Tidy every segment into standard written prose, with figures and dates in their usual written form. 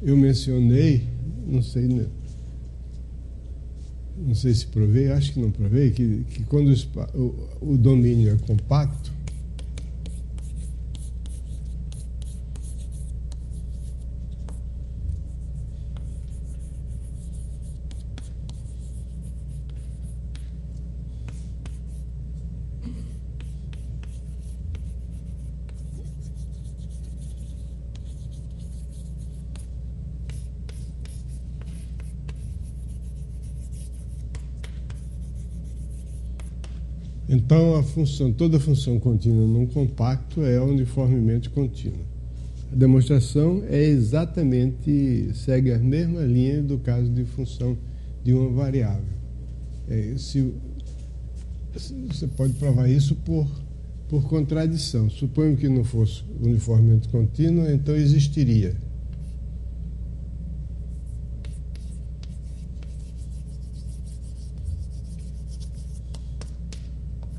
eu mencionei, não sei se provei, acho que não provei, que quando o domínio é compacto, então toda função contínua num compacto é uniformemente contínua. A demonstração segue a mesma linha do caso de função de uma variável. Você pode provar isso por contradição. Suponho que não fosse uniformemente contínua, então existiria.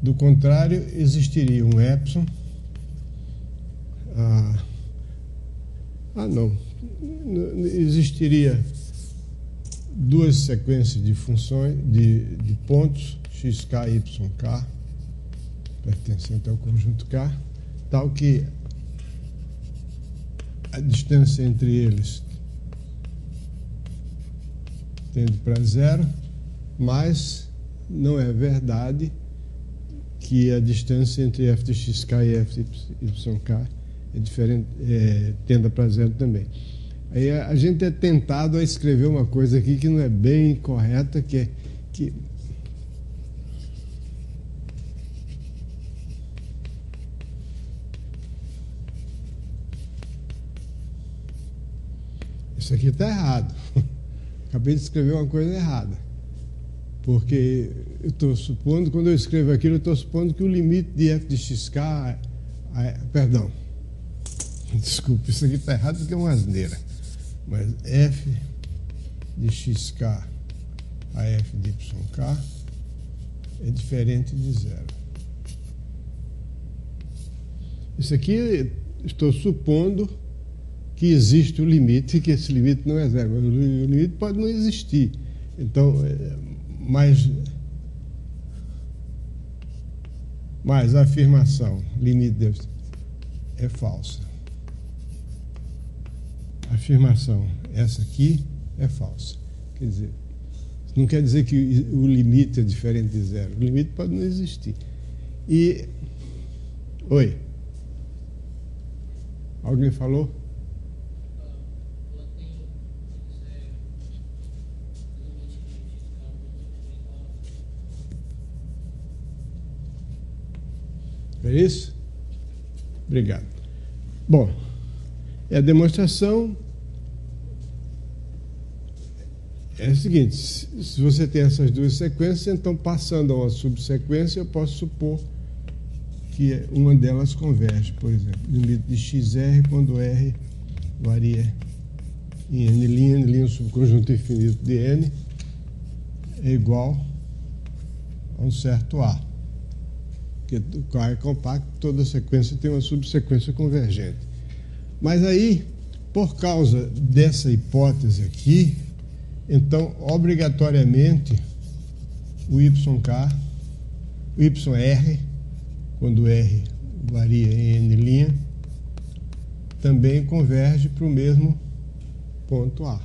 Do contrário, existiria um epsilon. Não. Existiria duas sequências de funções, de pontos, xk e yk, pertencente ao conjunto K, tal que a distância entre eles tende para zero, mas não é verdade que a distância entre f de xk e f de yk é diferente, tenda para zero também. Aí a gente é tentado a escrever uma coisa aqui que não é bem correta, que isso aqui está errado. Acabei de escrever uma coisa errada. Porque eu estou supondo, quando eu escrevo aquilo, eu estou supondo que o limite de f de xk... Perdão. Desculpe, isso aqui está errado porque é uma asneira. Mas f de xk a f de yk é diferente de zero. Isso aqui, estou supondo que existe o limite, que esse limite não é zero, mas o limite pode não existir. Então, mas a afirmação limite é falsa. A afirmação, essa aqui, é falsa. Quer dizer, não quer dizer que o limite é diferente de zero. O limite pode não existir. Oi? Alguém falou? É isso? Obrigado. Bom, a demonstração é a seguinte: se você tem essas duas sequências, então passando a uma subsequência, eu posso supor que uma delas converge. Por exemplo, limite de xr quando r varia em n', um subconjunto infinito de n, é igual a um certo A. Porque o K é compacto, toda sequência tem uma subsequência convergente. Mas aí, por causa dessa hipótese aqui, então, obrigatoriamente, o YR, quando R varia em n', também converge para o mesmo ponto A.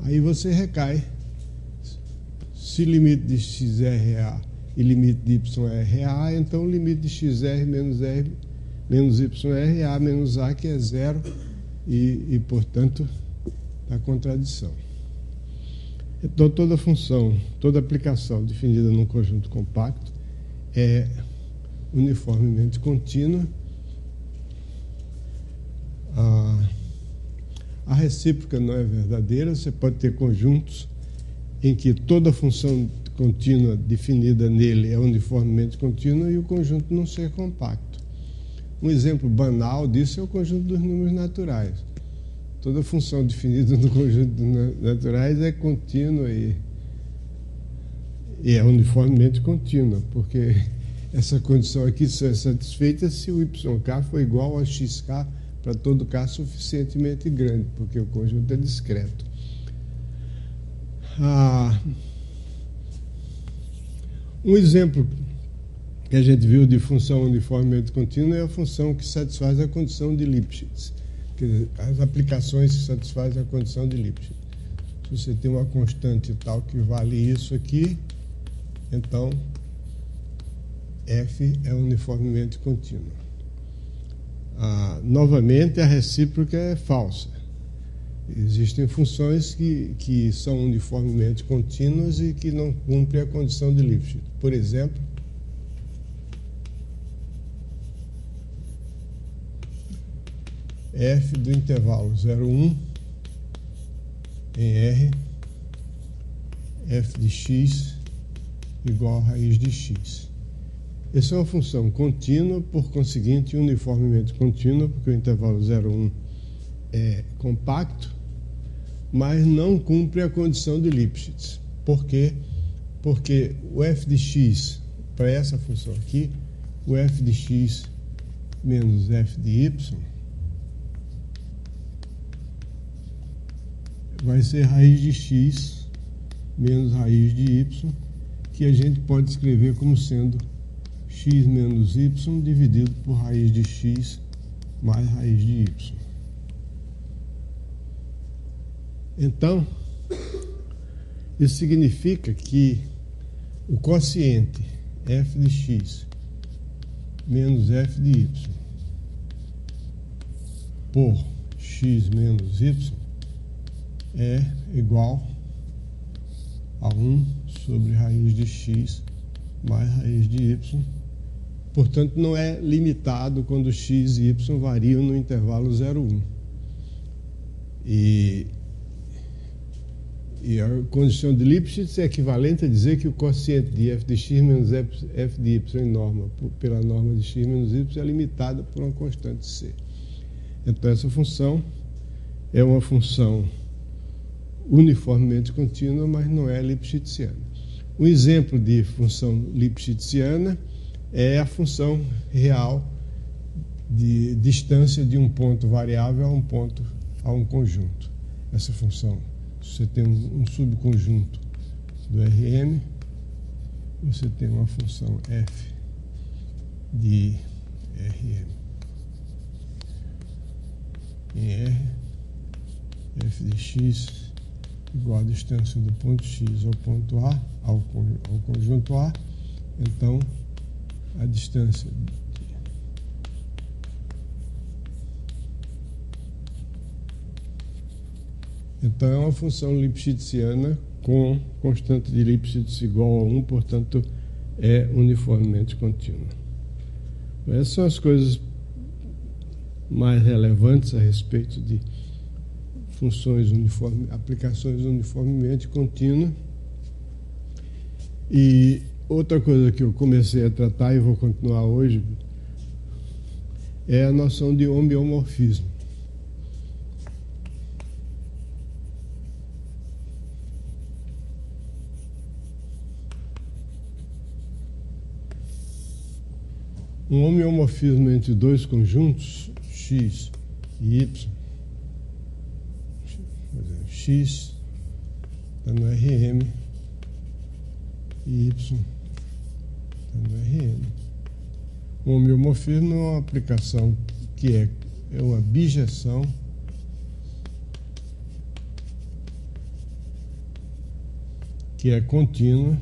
Aí você recai, se limite de xr é A e limite de yr é A, então o limite de xr menos r menos yr é A menos A, que é zero, e portanto, a contradição. Então, toda função, toda aplicação definida num conjunto compacto é uniformemente contínua. A recíproca não é verdadeira. Você pode ter conjuntos em que toda função contínua definida nele é uniformemente contínua e o conjunto não ser compacto. Um exemplo banal disso é o conjunto dos números naturais. Toda função definida no conjunto dos naturais é contínua e é uniformemente contínua, porque essa condição aqui só é satisfeita se o YK for igual a XK para todo caso suficientemente grande, porque o conjunto é discreto. Um exemplo que a gente viu de função uniformemente contínua é a função que satisfaz a condição de Lipschitz, quer dizer, as aplicações que satisfazem a condição de Lipschitz. Se você tem uma constante tal que vale isso aqui, então f é uniformemente contínua. Novamente, a recíproca é falsa. Existem funções que são uniformemente contínuas e que não cumprem a condição de Lipschitz. Por exemplo, f do intervalo 0,1 em R, f de x igual a raiz de x. Essa é uma função contínua, por conseguinte, uniformemente contínua, porque o intervalo 0,1 é compacto, mas não cumpre a condição de Lipschitz. Por quê? Porque o f de x, para essa função aqui, o f de x menos f de y vai ser raiz de x menos raiz de y, que a gente pode escrever como sendo x menos y dividido por raiz de x mais raiz de y. Então, isso significa que o quociente f de x menos f de y por x menos y é igual a 1 sobre raiz de x mais raiz de y. Portanto, não é limitado quando x e y variam no intervalo 0,1. E a condição de Lipschitz é equivalente a dizer que o quociente de f de x menos f de y em norma, pela norma de x menos y, é limitada por uma constante c. Então, essa função é uma função uniformemente contínua, mas não é lipschitziana. Um exemplo de função lipschitziana é a função real de distância de um ponto variável a um conjunto. Essa função, se você tem um subconjunto do Rm, você tem uma função f de Rm em R, f de x igual a distância do ponto x ao ponto A, ao conjunto A. Então, a distância então é uma função lipschitziana com constante de Lipschitz igual a 1, portanto é uniformemente contínua. Essas são as coisas mais relevantes a respeito de funções aplicações uniformemente contínuas. E outra coisa que eu comecei a tratar e vou continuar hoje é a noção de homeomorfismo. Um homeomorfismo entre dois conjuntos, x e y, x está no Rm e y está no Rm. O homeomorfismo é uma aplicação que é uma bijeção que é contínua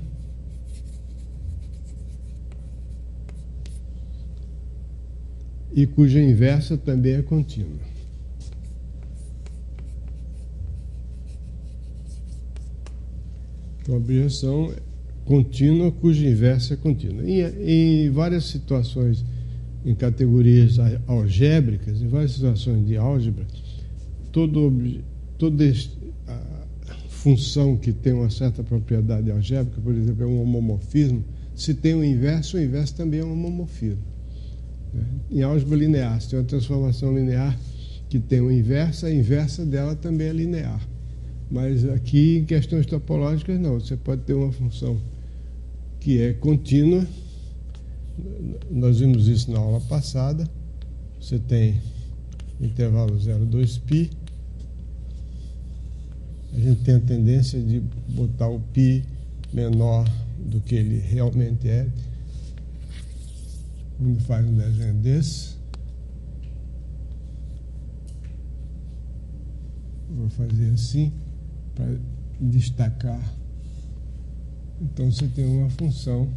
e cuja inversa também é contínua. Então, a bijeção contínua cuja inversa é contínua. Em várias situações, em categorias algébricas, em várias situações de álgebra, toda função que tem uma certa propriedade algébrica, por exemplo, é um homomorfismo, se tem o inverso também é um homomorfismo. Em álgebra linear, se tem uma transformação linear que tem uma inversa, a inversa dela também é linear. Mas aqui, em questões topológicas, não. Você pode ter uma função que é contínua. Nós vimos isso na aula passada. Você tem intervalo 0,2π, a gente tem a tendência de botar o π menor do que ele realmente é. Quando faz um desenho desse, vou fazer assim para destacar. Então você tem uma função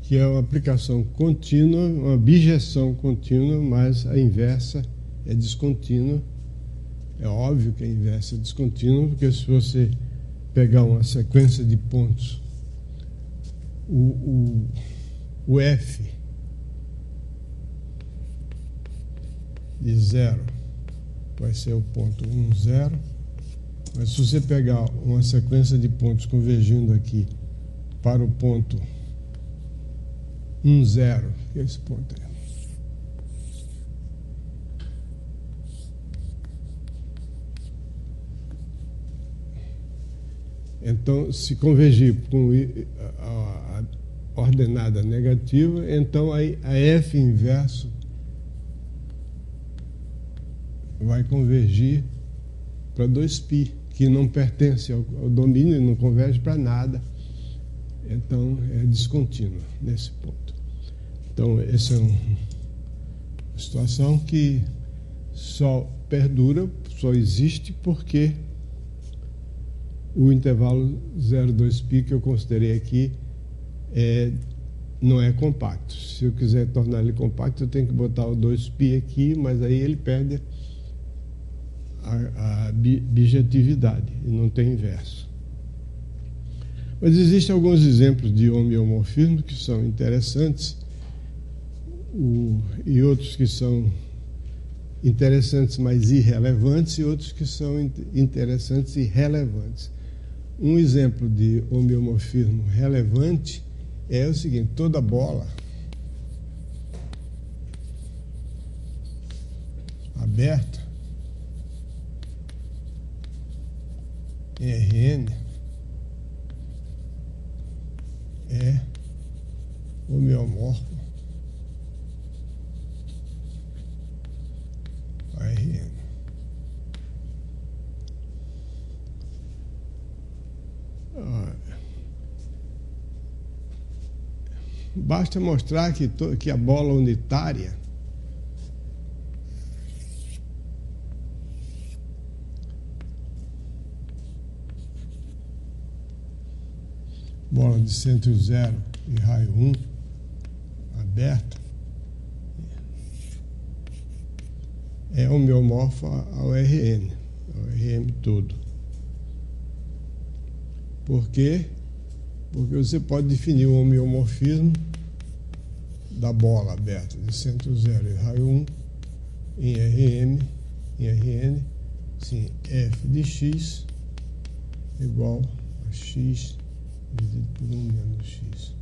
que é uma aplicação contínua, uma bijeção contínua, mas a inversa é descontínua. É óbvio que a inversa é descontínua, porque se você pegar uma sequência de pontos, o f de 0 vai ser o ponto 1, 0, mas se você pegar uma sequência de pontos convergindo aqui para o ponto 1, 0, que é esse ponto aí. Então, se convergir com a ordenada negativa, então a f inverso vai convergir para 2π, que não pertence ao domínio e não converge para nada. Então, é descontínuo nesse ponto. Então, essa é uma situação que só perdura, só existe porque o intervalo 0,2π que eu considerei aqui não é compacto. Se eu quiser tornar ele compacto, eu tenho que botar o 2π aqui, mas aí ele perde a bijetividade e não tem inverso. Mas existem alguns exemplos de homeomorfismo que são interessantes e outros que são interessantes, mas irrelevantes, e outros que são interessantes e relevantes. Um exemplo de homeomorfismo relevante é o seguinte: toda bola aberta em Rn é homeomorfo a Rn. Basta mostrar que a bola unitária bola de centro 0 e raio 1 aberta é homeomorfa ao Rn todo. Por quê? Porque você pode definir o homeomorfismo da bola aberta de centro 0 e raio 1 em Rn, sim, f de x igual a x dividido por 1 menos x.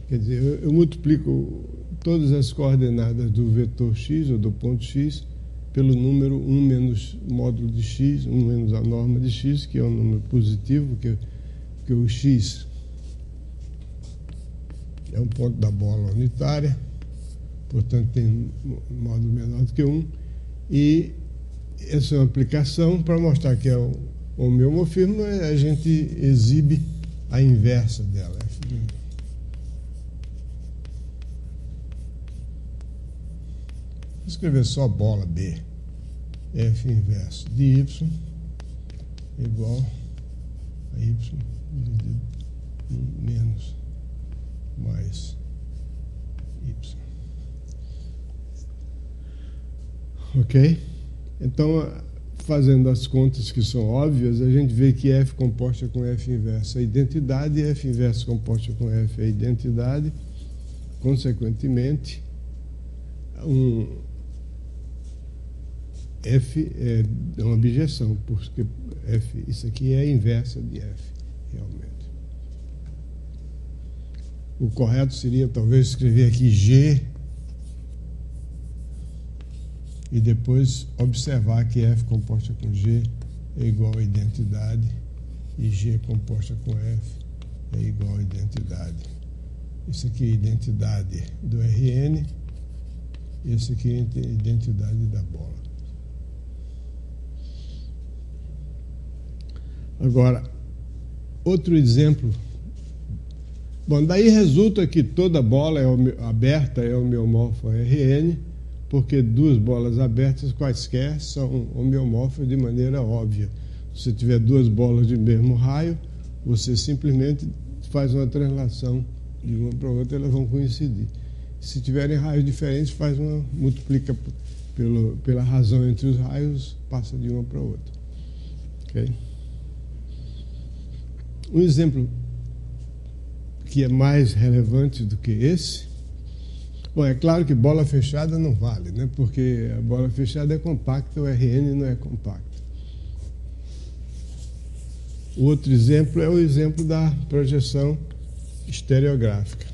Quer dizer, eu multiplico todas as coordenadas do vetor x ou do ponto x pelo número 1 menos módulo de x, 1 menos a norma de x, que é um número positivo, porque o x é um ponto da bola unitária, portanto tem um módulo menor do que 1, e essa é uma aplicação para mostrar que é o homeomorfismo, a gente exibe a inversa dela. Vou escrever só bola B, f inverso de y igual a y dividido por menos mais y. Ok? Então, fazendo as contas que são óbvias, a gente vê que f composta com f inverso é identidade, e f inverso composta com f é identidade. Consequentemente, f é uma bijeção, porque f, isso aqui é a inversa de f, realmente. O correto seria talvez escrever aqui G e depois observar que F composta com G é igual a identidade e G composta com F é igual a identidade. Isso aqui é identidade do RN, esse aqui é identidade da bola. Agora, outro exemplo. Bom, daí resulta que toda bola aberta é homeomorfa RN, porque duas bolas abertas quaisquer são homeomorfas de maneira óbvia. Se você tiver duas bolas de mesmo raio, você simplesmente faz uma translação de uma para outra, elas vão coincidir. Se tiverem raios diferentes, multiplica pela razão entre os raios, passa de uma para outra. Okay? Um exemplo que é mais relevante do que esse, bom, é claro que bola fechada não vale, né? Porque a bola fechada é compacta, o RN não é compacto. O outro exemplo é o exemplo da projeção estereográfica.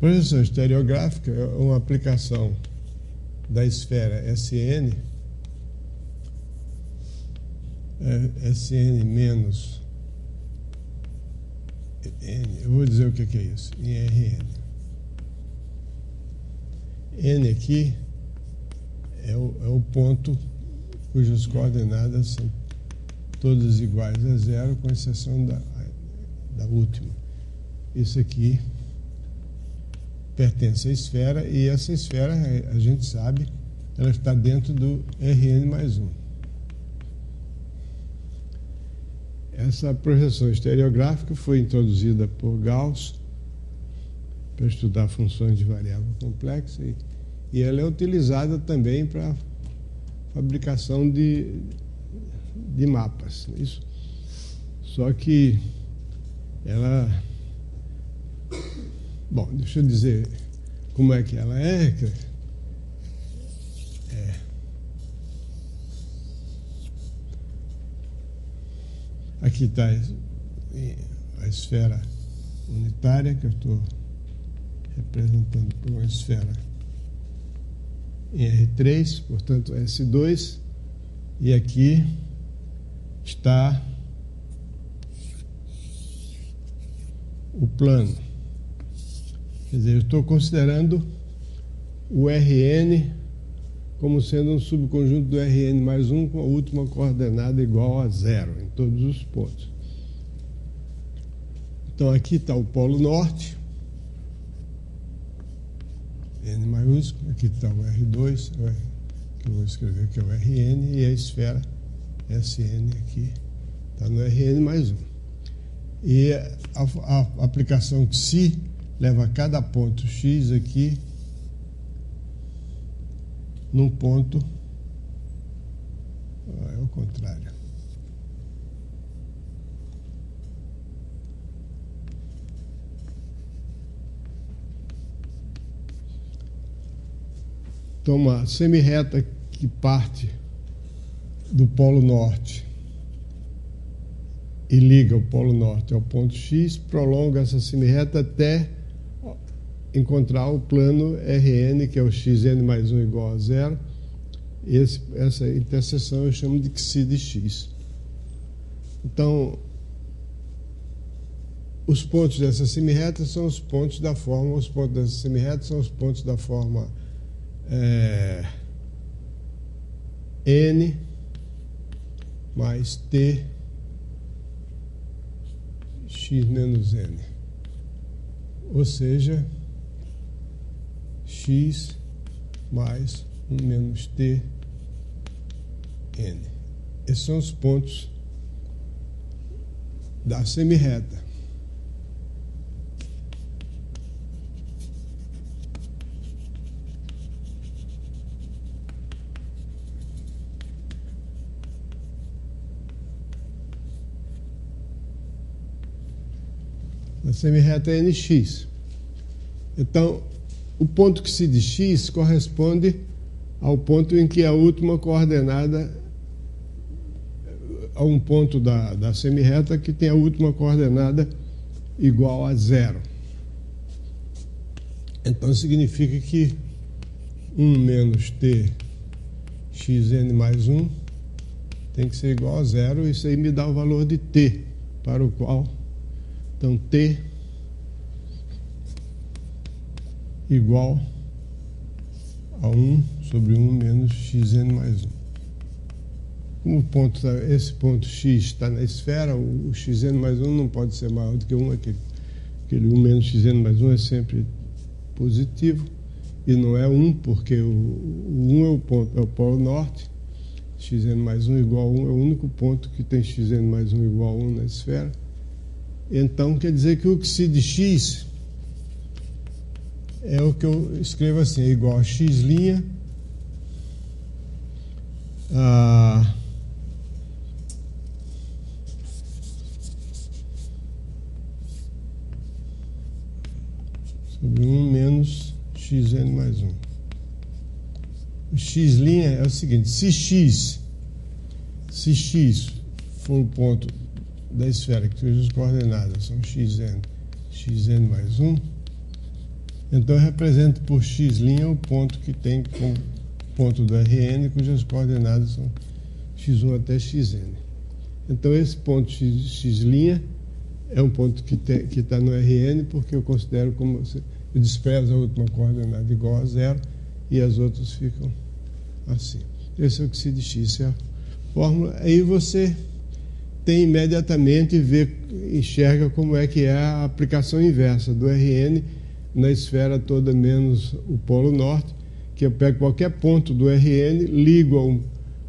Projeção estereográfica é uma aplicação da esfera SN, SN menos N, eu vou dizer o que é isso, em RN. N aqui é o ponto cujas coordenadas são todas iguais a zero, com exceção da última. Isso aqui pertence à esfera, e essa esfera, a gente sabe, ela está dentro do Rn mais 1. Essa projeção estereográfica foi introduzida por Gauss para estudar funções de variável complexa, e ela é utilizada também para fabricação de mapas. Isso. Só que ela... Bom, deixa eu dizer como é que ela é. Aqui está a esfera unitária, que eu estou representando por uma esfera em R3, portanto S2, e aqui está o plano. Quer dizer, eu estou considerando o Rn como sendo um subconjunto do Rn mais 1 com a última coordenada igual a zero em todos os pontos. Então aqui está o polo norte, N maiúsculo, aqui está o R2, que eu vou escrever que é o Rn, e a esfera Sn aqui está no Rn mais 1. E a aplicação Xi leva cada ponto X aqui num ponto, é o contrário. Então, uma semirreta que parte do polo norte e liga o polo norte ao ponto X, prolonga essa semirreta até encontrar o plano Rn, que é o xn mais 1 igual a zero. Essa interseção eu chamo de Xi de X. Então, os pontos dessa semirreta são os pontos da forma, os pontos dessa semirreta são os pontos da forma N mais T X menos N. Ou seja, X mais 1 menos T N. Esses são os pontos da semirreta. A semirreta é NX. Então, o ponto Xi de X corresponde ao ponto em que a última coordenada a um ponto da semirreta que tem a última coordenada igual a 0. Então significa que 1 menos t xn mais 1 tem que ser igual a 0. Isso aí me dá o valor de t, para o qual, então, t igual a 1 sobre 1 menos xn mais 1. Como esse ponto x está na esfera, o xn mais 1 não pode ser maior do que 1, aquele 1 menos xn mais 1 é sempre positivo, e não é 1, porque o 1 é o polo norte, xn mais 1 igual a 1 é o único ponto que tem xn mais 1 igual a 1 na esfera. Então, quer dizer que o que de x é o que eu escrevo assim, é igual a x' sobre 1 menos xn mais 1. O x' é o seguinte, se x for o ponto da esfera que cujas coordenadas são xn mais 1, então eu represento por x' o ponto que tem como ponto do Rn, cujas coordenadas são x1 até xn. Então esse ponto x' é um ponto que está no Rn, porque eu considero como... Eu desprezo a última coordenada igual a 0 e as outras ficam assim. Esse é o que se de x, é a fórmula. Aí você tem imediatamente, enxerga como é que é a aplicação inversa do Rn na esfera toda menos o polo norte, que eu pego qualquer ponto do Rn, ligo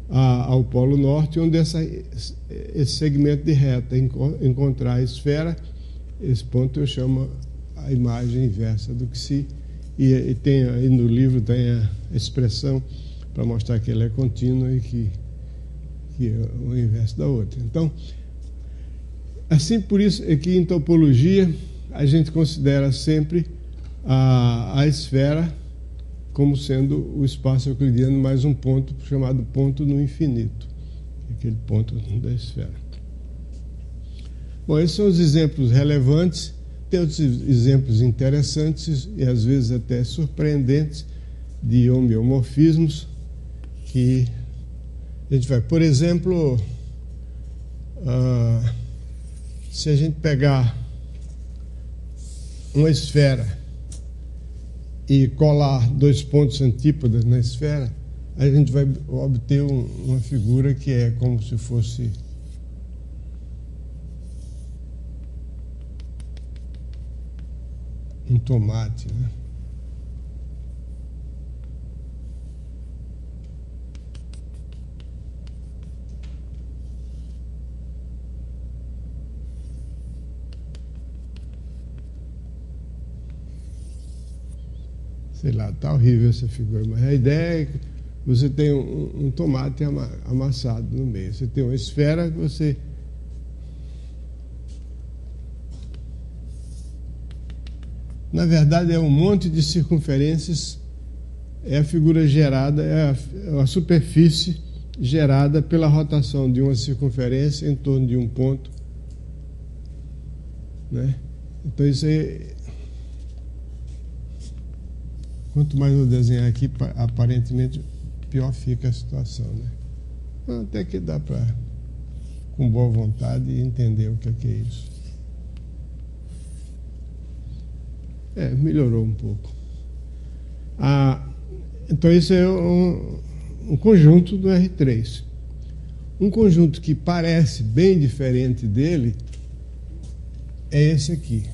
ao polo norte, onde esse segmento de reta encontrar a esfera, esse ponto eu chamo a imagem inversa do que se... E tem aí no livro tem a expressão para mostrar que ela é contínua e que é o inverso da outra. Então, assim, por isso é que em topologia a gente considera sempre a esfera como sendo o espaço euclidiano mais um ponto chamado ponto no infinito, aquele ponto da esfera. Bom, esses são os exemplos relevantes. Tem outros exemplos interessantes e às vezes até surpreendentes de homeomorfismos que a gente vai. Por exemplo, se a gente pegar uma esfera e colar dois pontos antípodas na esfera, a gente vai obter uma figura que é como se fosse um tomate, né? Sei lá, tá horrível essa figura, mas a ideia é que você tem um tomate amassado no meio. Você tem uma esfera que você... Na verdade, é um monte de circunferências, é a figura gerada, é a superfície gerada pela rotação de uma circunferência em torno de um ponto, né? Então, isso aí... Quanto mais eu desenhar aqui, aparentemente, pior fica a situação, né? Até que dá para, com boa vontade, entender o que é isso. Melhorou um pouco. Então, esse é um conjunto do R3. Um conjunto que parece bem diferente dele é esse aqui.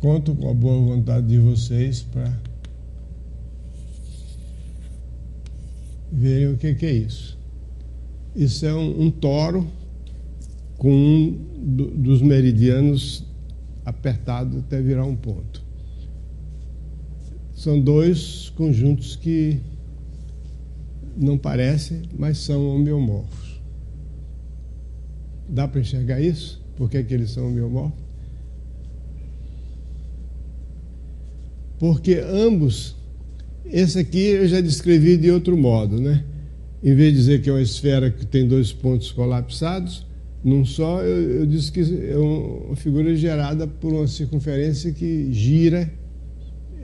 Conto com a boa vontade de vocês para verem o que é isso. Isso é um toro com um dos meridianos apertado até virar um ponto. São dois conjuntos que não parecem, mas são homeomorfos. Dá para enxergar isso? Por que eles são homeomorfos? Porque ambos, esse aqui eu já descrevi de outro modo, né? Em vez de dizer que é uma esfera que tem dois pontos colapsados, num só, eu disse que é uma figura gerada por uma circunferência que gira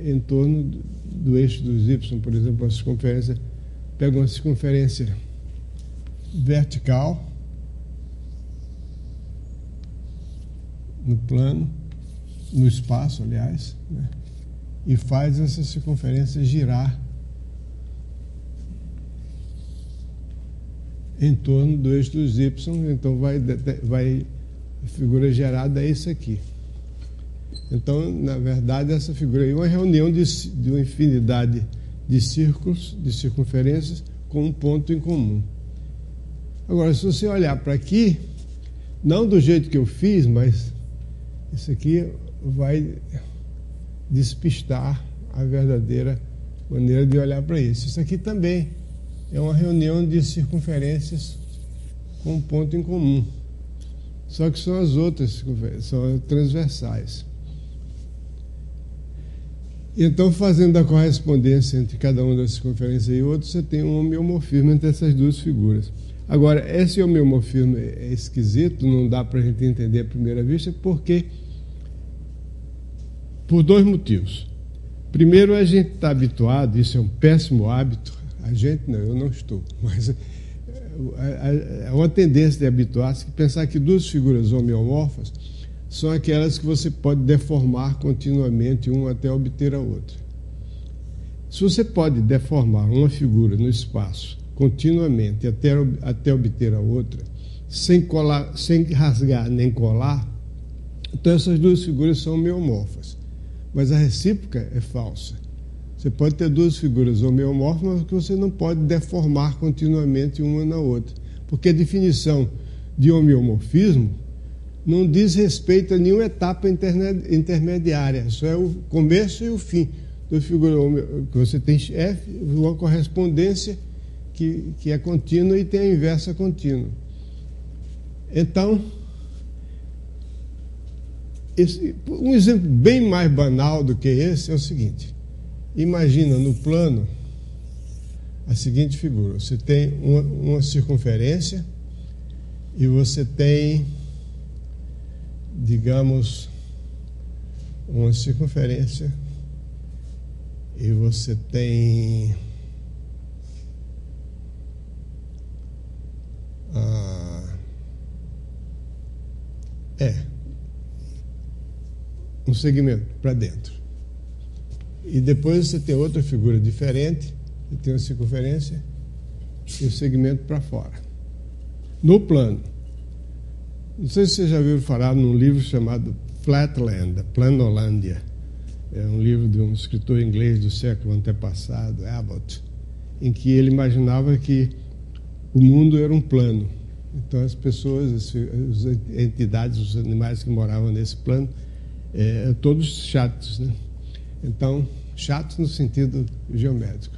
em torno do eixo dos Y. Por exemplo, a circunferência, pega uma circunferência vertical no plano, no espaço, aliás, né? E faz essa circunferência girar em torno do eixo dos Y, então a figura gerada é isso aqui. Então, na verdade, essa figura aí é uma reunião de uma infinidade de círculos, de circunferências, com um ponto em comum. Agora, se você olhar para aqui, não do jeito que eu fiz, mas isso aqui vai despistar a verdadeira maneira de olhar para isso. Isso aqui também é uma reunião de circunferências com um ponto em comum. Só que são as outras circunferências, são transversais. Então, fazendo a correspondência entre cada uma das circunferências e outra, você tem um homeomorfismo entre essas duas figuras. Agora, esse homeomorfismo é esquisito, não dá para a gente entender à primeira vista, porque por dois motivos. Primeiro, a gente está habituado, isso é um péssimo hábito, a gente não, eu não estou, mas é uma tendência de habituar-se, pensar que duas figuras homeomorfas são aquelas que você pode deformar continuamente uma até obter a outra. Se você pode deformar uma figura no espaço continuamente até obter a outra, sem rasgar nem colar, então essas duas figuras são homeomorfas. Mas a recíproca é falsa. Você pode ter duas figuras homeomorfas, mas que você não pode deformar continuamente uma na outra. Porque a definição de homeomorfismo não diz respeito a nenhuma etapa intermediária. Só é o começo e o fim da figura que você tem F, uma correspondência que é contínua e tem a inversa contínua. Então, um exemplo bem mais banal do que esse é o seguinte: imagina no plano a seguinte figura. Você tem uma circunferência e você tem, digamos, uma circunferência e você tem um segmento para dentro. E depois você tem outra figura diferente, você tem uma circunferência e o segmento para fora. No plano. Não sei se vocês já ouviram falar num livro chamado Flatland, Planolândia. É um livro de um escritor inglês do século antepassado, Abbott, em que ele imaginava que o mundo era um plano. Então as pessoas, as entidades, os animais que moravam nesse plano, todos chatos, né? Então, chatos no sentido geométrico.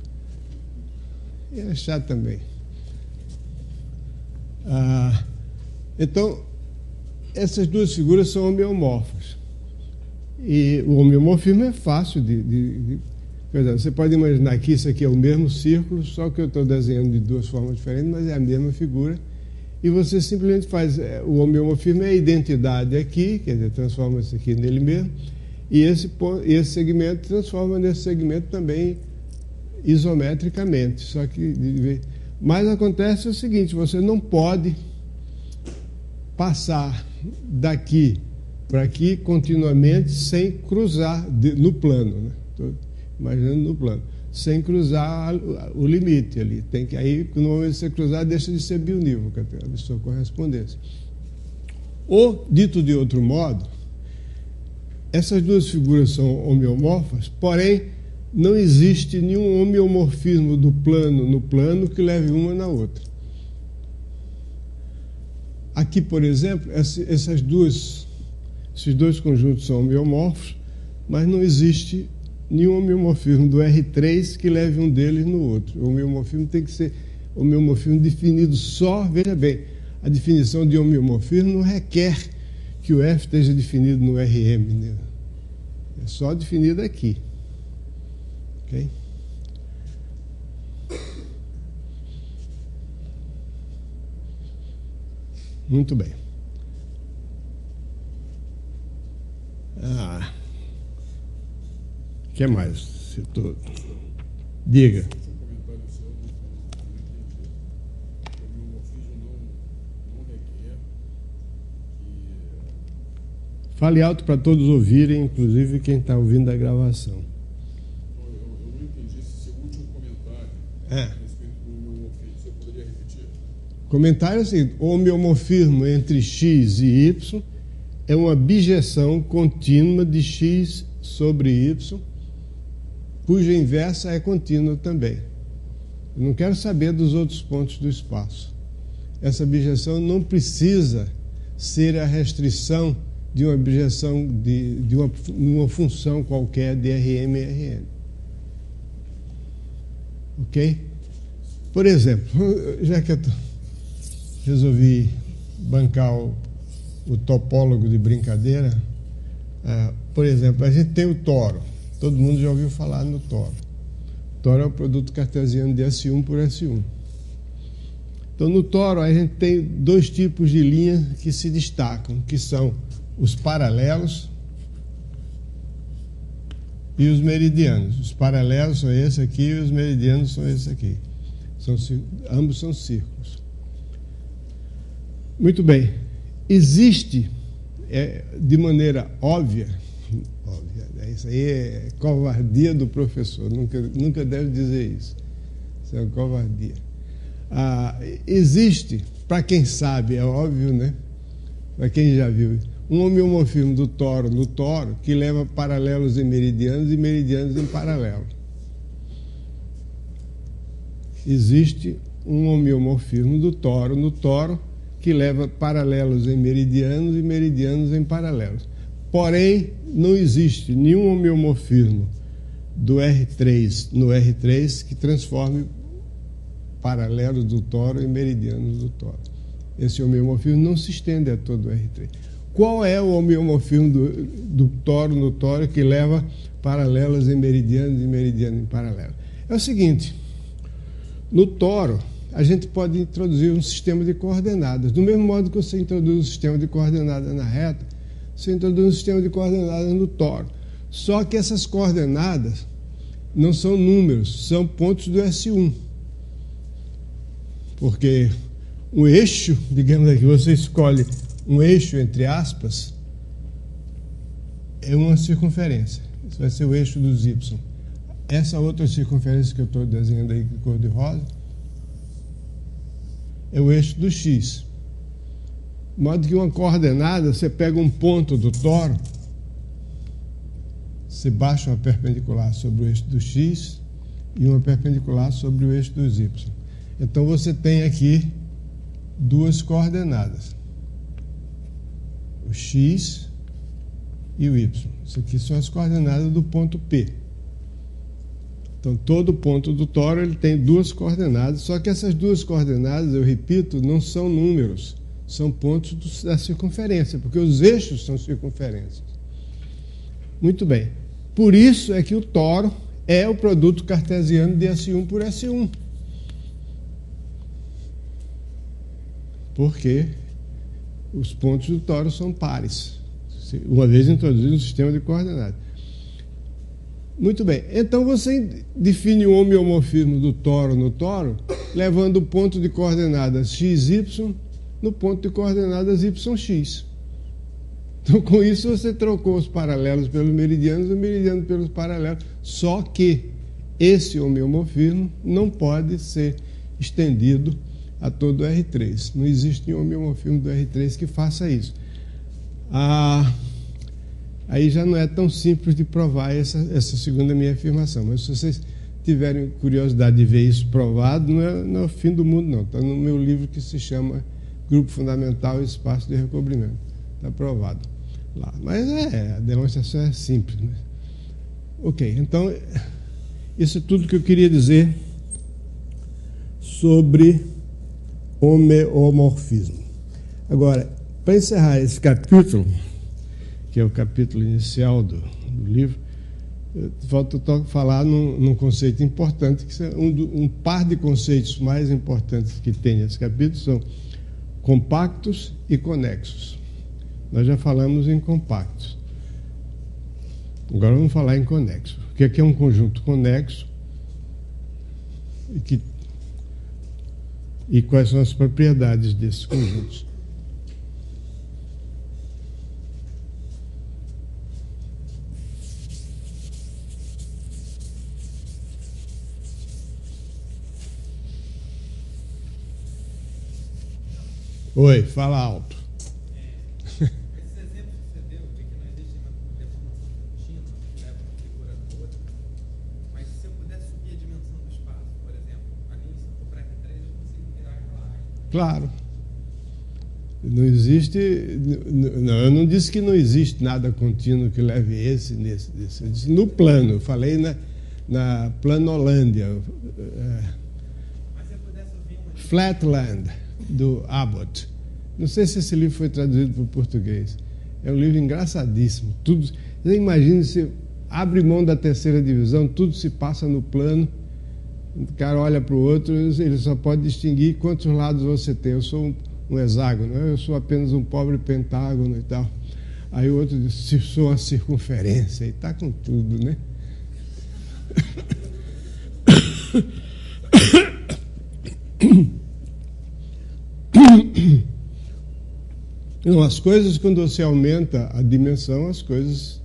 E era chato também. Então, essas duas figuras são homeomorfas. E o homeomorfismo é fácil você pode imaginar que isso aqui é o mesmo círculo, só que eu estou desenhando de duas formas diferentes, mas é a mesma figura. E você simplesmente faz o homeomorfismo, é a identidade aqui, quer dizer, transforma isso aqui nele mesmo, e esse segmento transforma nesse segmento também isometricamente. Só que, mas acontece o seguinte: você não pode passar daqui para aqui continuamente sem cruzar no plano, né? Estou imaginando no plano, sem cruzar o limite ali. Aí, no momento de você cruzar, deixa de ser bionívoca a sua correspondência. Ou, dito de outro modo, essas duas figuras são homeomorfas, porém, não existe nenhum homeomorfismo do plano no plano que leve uma na outra. Aqui, por exemplo, esses dois conjuntos são homeomorfos, mas não existe nenhum homeomorfismo do R3 que leve um deles no outro. O homeomorfismo tem que ser homeomorfismo definido só, veja bem, a definição de homeomorfismo não requer que o F esteja definido no RM, né? É só definido aqui. Ok? Muito bem. O que mais? Citou. Diga. Fale alto para todos ouvirem, inclusive quem está ouvindo a gravação. Eu não entendi esse seu último comentário a respeito do homeomorfismo. Você poderia repetir? O comentário é o seguinte: o homeomorfismo entre x e y é uma bijeção contínua de x sobre y, cuja inversa é contínua também. Eu não quero saber dos outros pontos do espaço. Essa bijeção não precisa ser a restrição de uma bijeção de uma função qualquer de Rm e Rn. Ok? Por exemplo, já que eu resolvi bancar o topólogo de brincadeira, por exemplo, a gente tem o toro. Todo mundo já ouviu falar no toro. O toro é o produto cartesiano de S1 por S1. Então, no toro, a gente tem dois tipos de linhas que se destacam, que são os paralelos e os meridianos. Os paralelos são esse aqui e os meridianos são esse aqui. Ambos são círculos. Muito bem. Existe, de maneira óbvia, isso aí é covardia do professor, nunca deve dizer isso. Isso é uma covardia. Existe, para quem sabe, é óbvio, né? Para quem já viu, um homeomorfismo do toro no toro que leva paralelos em meridianos e meridianos em paralelo. Existe um homeomorfismo do toro no toro que leva paralelos em meridianos e meridianos em paralelos. Porém, não existe nenhum homeomorfismo do R3 no R3 que transforme paralelos do toro em meridianos do toro. Esse homeomorfismo não se estende a todo o R3. Qual é o homeomorfismo do toro no toro que leva paralelos em meridianos e meridianos em paralelo? É o seguinte: no toro, a gente pode introduzir um sistema de coordenadas. Do mesmo modo que você introduz um sistema de coordenadas na reta, você introduz um sistema de coordenadas no toro. Só que essas coordenadas não são números, são pontos do S1. Porque o eixo, digamos aqui, você escolhe um eixo, entre aspas, é uma circunferência. Isso vai ser o eixo dos Y. Essa outra circunferência que eu estou desenhando aí com cor de rosa é o eixo do X. De modo que uma coordenada, você pega um ponto do toro, você baixa uma perpendicular sobre o eixo do X e uma perpendicular sobre o eixo dos Y. Então você tem aqui duas coordenadas, o X e o Y. Isso aqui são as coordenadas do ponto P. Então todo ponto do toro ele tem duas coordenadas, só que essas duas coordenadas, eu repito, não são números, são pontos da circunferência, porque os eixos são circunferências. Muito bem. Por isso é que o toro é o produto cartesiano de S1 por S1. Porque os pontos do toro são pares, uma vez introduzido no sistema de coordenadas. Muito bem, então você define o homeomorfismo do toro no toro, levando o ponto de coordenadas XY no ponto de coordenadas YX. Então, com isso, você trocou os paralelos pelos meridianos e o meridiano pelos paralelos, só que esse homeomorfismo não pode ser estendido a todo o R3. Não existe nenhum homeomorfismo do R3 que faça isso. Aí já não é tão simples de provar essa segunda minha afirmação, mas se vocês tiverem curiosidade de ver isso provado, não é o fim do mundo, não. Está no meu livro que se chama grupo fundamental e espaço de recobrimento. Está provado lá. Mas a demonstração é simples. Né? Ok, então, isso é tudo que eu queria dizer sobre homeomorfismo. Agora, para encerrar esse capítulo, que é o capítulo inicial do livro, falta falar num conceito importante, que é um par de conceitos mais importantes que tem nesse capítulo são compactos e conexos. Nós já falamos em compactos. Agora vamos falar em conexo. O que é um conjunto conexo e quais são as propriedades desses conjuntos? Oi, fala alto. Esses exemplos que você deu, de que não existe uma deformação contínua que leva uma figura a outra, mas se eu puder subir a dimensão do espaço, por exemplo, a mim, se eu for para R3, eu consigo virar aquela área. Claro. Não existe. Não, eu não disse que não existe nada contínuo que leve esse, nesse. Eu disse no plano. Eu falei na Planolândia. Mas se eu puder subir uma. Flatland, do Abbott. Não sei se esse livro foi traduzido para o português. É um livro engraçadíssimo. Tudo, você imagina, se abre mão da terceira divisão, tudo se passa no plano, o cara olha para o outro, ele só pode distinguir quantos lados você tem. Eu sou um hexágono, eu sou apenas um pobre pentágono e tal. Aí o outro diz, se sou uma circunferência, e está com tudo, né? Não, as coisas, quando você aumenta a dimensão, as coisas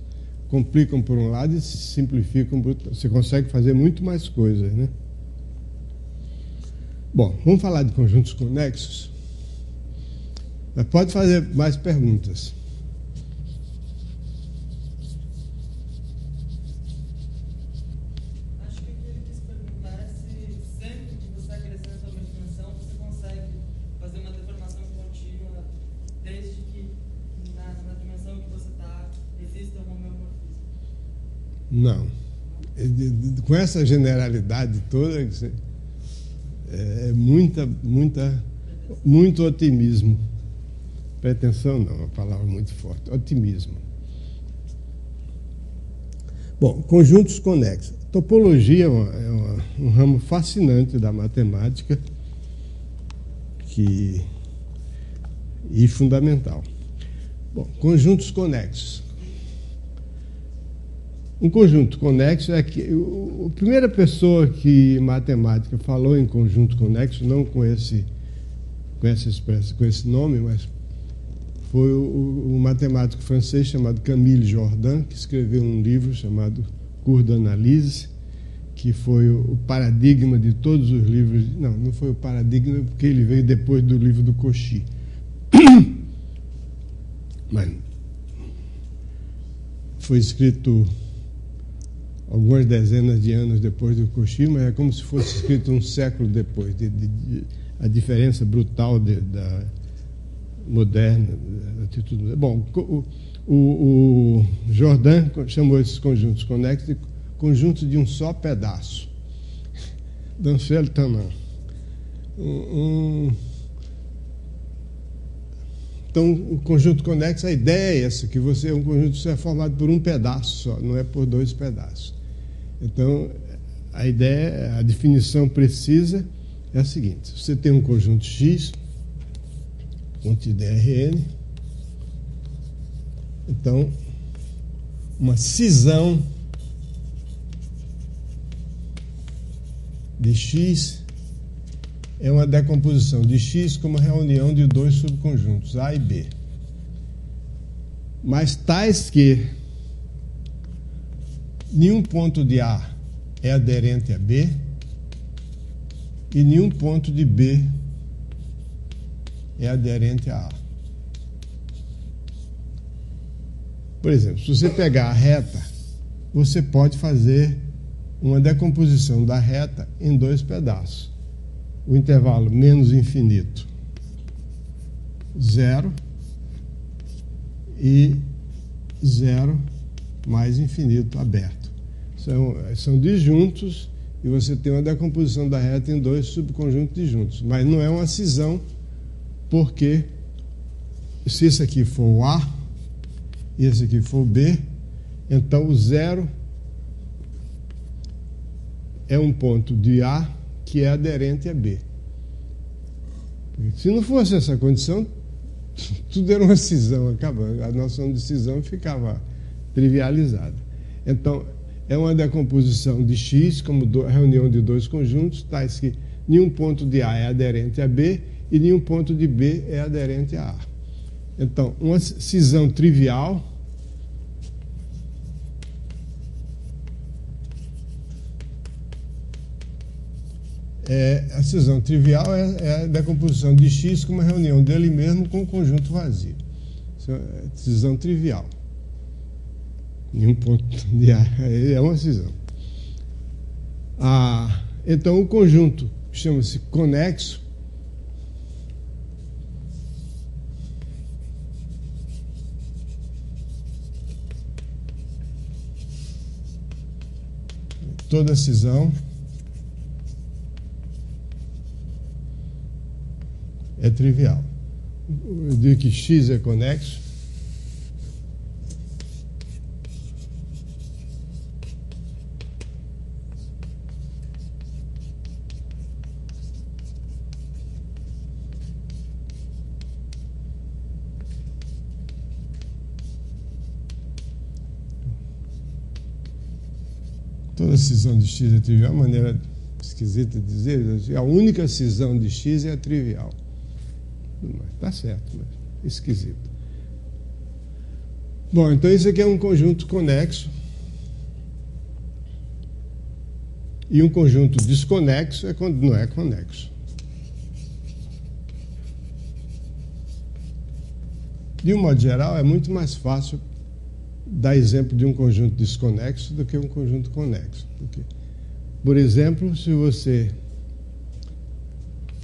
complicam por um lado e se simplificam por outro. Você consegue fazer muito mais coisas, né? Bom, vamos falar de conjuntos conexos? Mas pode fazer mais perguntas. Acho que o que ele quis perguntar é se sempre que você acrescenta uma dimensão, você consegue fazer uma deformação contínua, desde que na dimensão que você está exista um homeomorfismo. Não. Com essa generalidade toda, é muito otimismo. Pretensão não, é uma palavra muito forte. Otimismo. Bom, conjuntos conexos. Topologia é um ramo fascinante da matemática e fundamental. Bom, conjuntos conexos. Um conjunto conexo é que a primeira pessoa que em matemática falou em conjunto conexo, não com esse nome, mas foi o matemático francês chamado Camille Jordan, que escreveu um livro chamado Cours d'Analyse, que foi o paradigma de todos os livros. Não foi o paradigma, porque ele veio depois do livro do Cauchy. Mas foi escrito algumas dezenas de anos depois do Cauchy, mas é como se fosse escrito um século depois, a diferença brutal da moderna, da atitude. Bom, o Jordan chamou esses conjuntos conexos de conjuntos de um só pedaço. D'un seul tenant. Então, o conjunto conexo, a ideia é essa, que um conjunto é formado por um pedaço só, não é por dois pedaços. Então, a ideia, a definição precisa é a seguinte: você tem um conjunto X, contido em Rn, então, uma cisão de X é uma decomposição de X como reunião de dois subconjuntos, A e B. Mas tais que nenhum ponto de A é aderente a B e nenhum ponto de B é aderente a A. Por exemplo, se você pegar a reta, você pode fazer uma decomposição da reta em dois pedaços. O intervalo menos infinito 0 e 0 mais infinito aberto. São disjuntos e você tem uma decomposição da reta em dois subconjuntos disjuntos. Mas não é uma cisão, porque se esse aqui for o A e esse aqui for o B, então o 0 é um ponto de A que é aderente a B. Se não fosse essa condição, tudo era uma cisão, acabando. A noção de cisão ficava trivializada. Então, é uma decomposição de X como reunião de dois conjuntos, tais que nenhum ponto de A é aderente a B e nenhum ponto de B é aderente a A. Então, uma cisão trivial a cisão trivial é a decomposição de X como uma reunião dele mesmo com um conjunto vazio. Isso é cisão trivial. Nenhum ponto de A é uma cisão. Então, o conjunto chama-se conexo. Toda cisão é trivial. Eu digo que X é conexo. Toda cisão de X é trivial, uma maneira esquisita de dizer, a única cisão de X é a trivial. Está certo, mas esquisito. Bom, então isso aqui é um conjunto conexo. E um conjunto desconexo é quando não é conexo. De um modo geral, é muito mais fácil dar exemplo de um conjunto desconexo do que um conjunto conexo. Porque, por exemplo, se você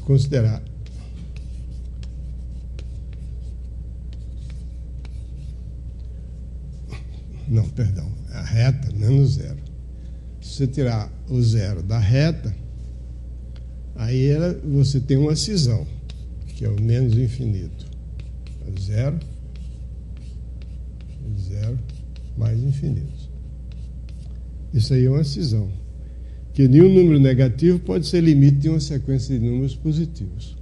considerar a reta menos zero. Se você tirar o zero da reta, aí você tem uma cisão, que é o menos infinito. Zero mais infinito. Isso aí é uma cisão. Que nenhum número negativo pode ser limite de uma sequência de números positivos.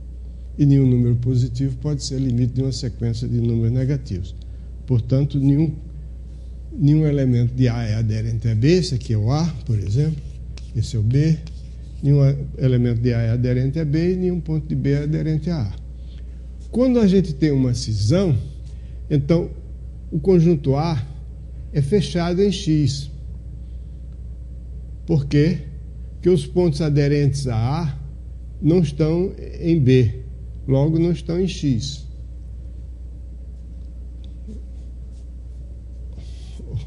E nenhum número positivo pode ser limite de uma sequência de números negativos. Portanto, nenhum elemento de A é aderente a B. Esse aqui é o A, por exemplo. Esse é o B. Nenhum elemento de A é aderente a B e nenhum ponto de B é aderente a A. Quando a gente tem uma cisão, então o conjunto A é fechado em X. Por quê? Porque os pontos aderentes a A não estão em B, logo não estão em X.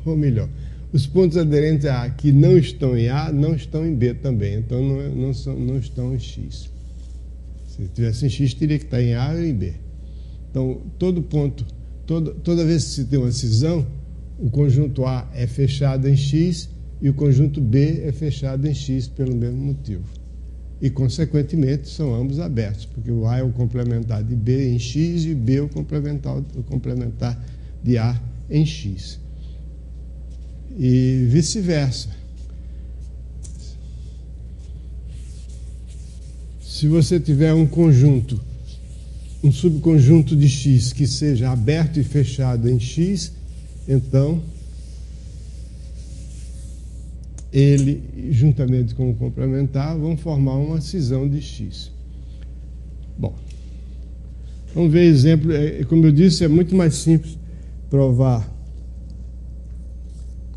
Ou melhor, os pontos aderentes a A que não estão em A não estão em B também, então não estão em X. Se tivesse em X, teria que estar em A ou em B. Então, toda vez que se tem uma cisão, o conjunto A é fechado em X e o conjunto B é fechado em X pelo mesmo motivo. E, consequentemente, são ambos abertos, porque o A é o complementar de B em X e o B é o complementar de A em X. E vice-versa. Se você tiver um subconjunto de X que seja aberto e fechado em X, então ele, juntamente com o complementar, vão formar uma cisão de X. Bom, vamos ver exemplo. Como eu disse, é muito mais simples provar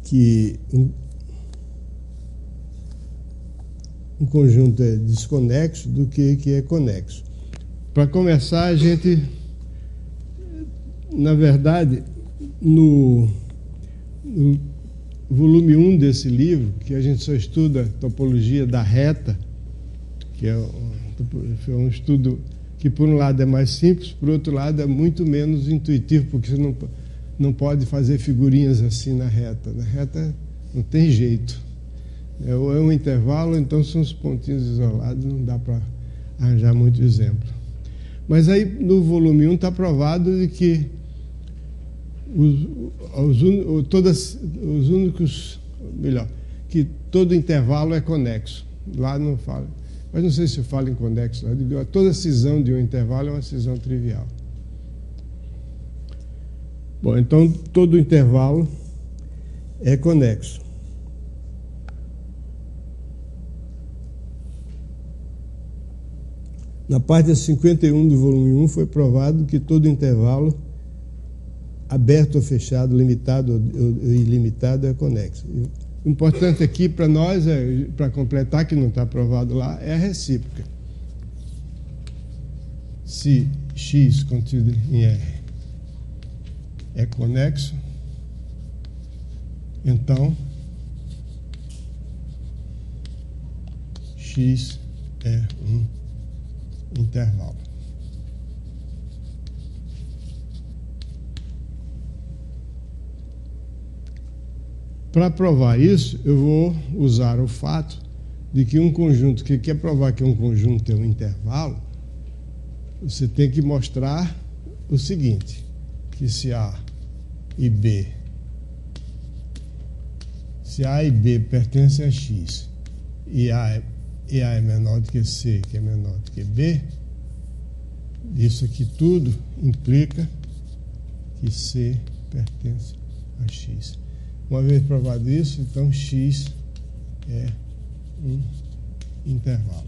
que um conjunto é desconexo do que é conexo. Para começar, a gente, na verdade, no volume 1 desse livro, que a gente só estuda topologia da reta, que é um estudo que por um lado é mais simples, por outro lado é muito menos intuitivo, porque você não pode fazer figurinhas assim na reta. Na reta não tem jeito. É um intervalo, então são os pontinhos isolados, não dá para arranjar muito exemplo. Mas aí no volume 1 está provado de que que todo intervalo é conexo. Lá não fala. Mas não sei se eu falo em conexo. Toda cisão de um intervalo é uma cisão trivial. Bom, então todo intervalo é conexo. Na página 51 do volume 1 foi provado que todo intervalo, aberto ou fechado, limitado ou ilimitado, é conexo. O importante aqui para nós, para completar, que não está provado lá, é a recíproca. Se x contido em R é conexo, então x é um intervalo. Para provar isso, eu vou usar o fato de que um conjunto que quer provar que um conjunto é um intervalo, você tem que mostrar o seguinte, que se A e B pertencem a X e A é menor do que C, que é menor do que B, isso aqui tudo implica que C pertence a X. Uma vez provado isso, então X é um intervalo.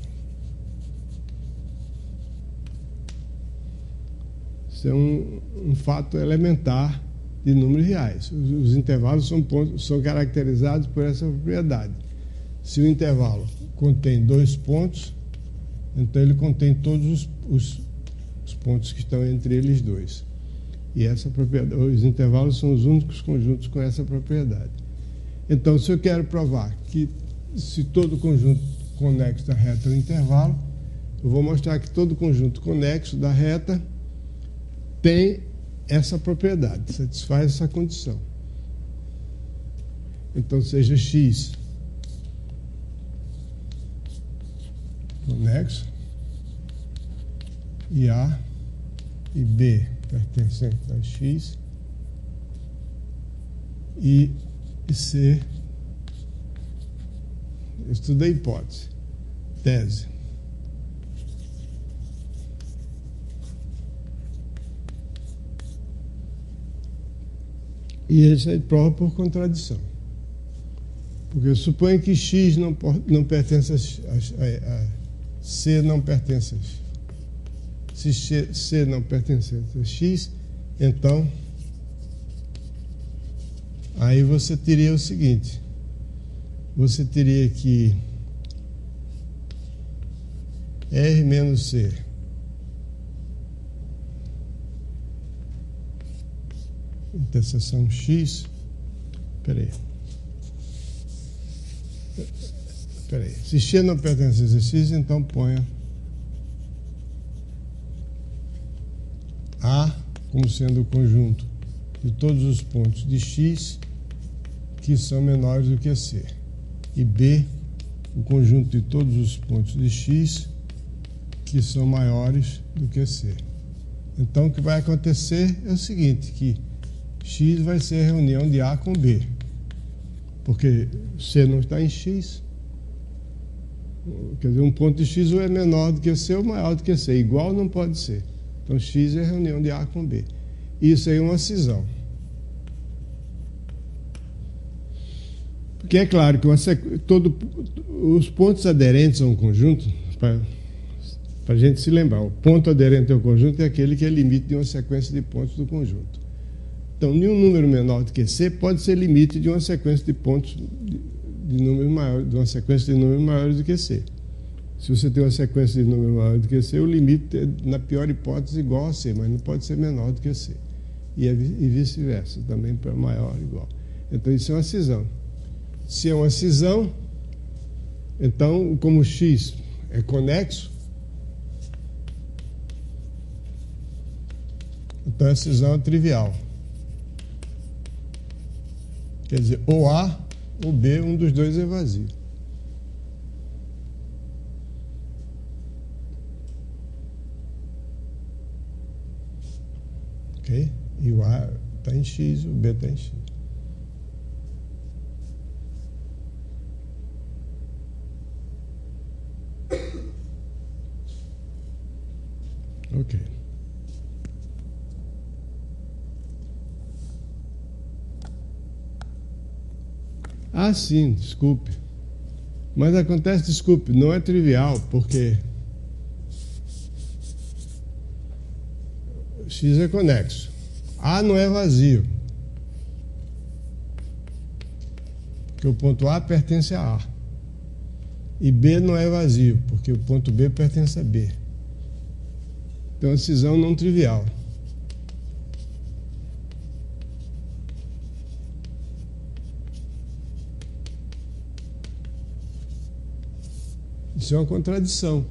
Isso é um fato elementar de números reais. Os intervalos são caracterizados por essa propriedade. Se o intervalo contém 2 pontos, então ele contém todos os pontos que estão entre eles dois. E essa propriedade, os intervalos são os únicos conjuntos com essa propriedade. Então, se eu quero provar que se todo conjunto conexo da reta é um intervalo, eu vou mostrar que todo conjunto conexo da reta tem essa propriedade, satisfaz essa condição. Então, seja x conexo e A e B pertencente a X e C, estudei hipótese, tese. E isso é prova por contradição. Porque eu suponho que X não pertence a C, não pertence a X. Se C não pertence a X, então aí você teria o seguinte, você teria que R menos C interseção X, peraí, se X não pertence a X, então ponha A como sendo o conjunto de todos os pontos de X que são menores do que C, e B o conjunto de todos os pontos de X que são maiores do que C. Então o que vai acontecer é o seguinte, que X vai ser a reunião de A com B, porque C não está em X, quer dizer, um ponto de X ou é menor do que C ou maior do que C, igual não pode ser. Então, X é a reunião de A com B. Isso aí é uma cisão. Porque é claro que os pontos aderentes a um conjunto, para a gente se lembrar, o ponto aderente ao conjunto é aquele que é limite de uma sequência de pontos do conjunto. Então, nenhum número menor do que C pode ser limite de uma sequência de pontos de números maiores, de uma sequência de números maiores do que C. Se você tem uma sequência de números maiores do que C, o limite é, na pior hipótese, igual a C, mas não pode ser menor do que C. E vice-versa, também para maior igual. Então, isso é uma cisão. Se é uma cisão, então, como X é conexo, Então a cisão é trivial. Quer dizer, ou A ou B, um dos dois é vazio. Ok? E o A está em X, o B está em X. Ok. Ah, sim, desculpe. Mas acontece, desculpe, não é trivial, porque X é conexo. A não é vazio. Porque o ponto A pertence a A. E B não é vazio, porque o ponto B pertence a B. Então, a cisão não trivial. Isso é uma contradição.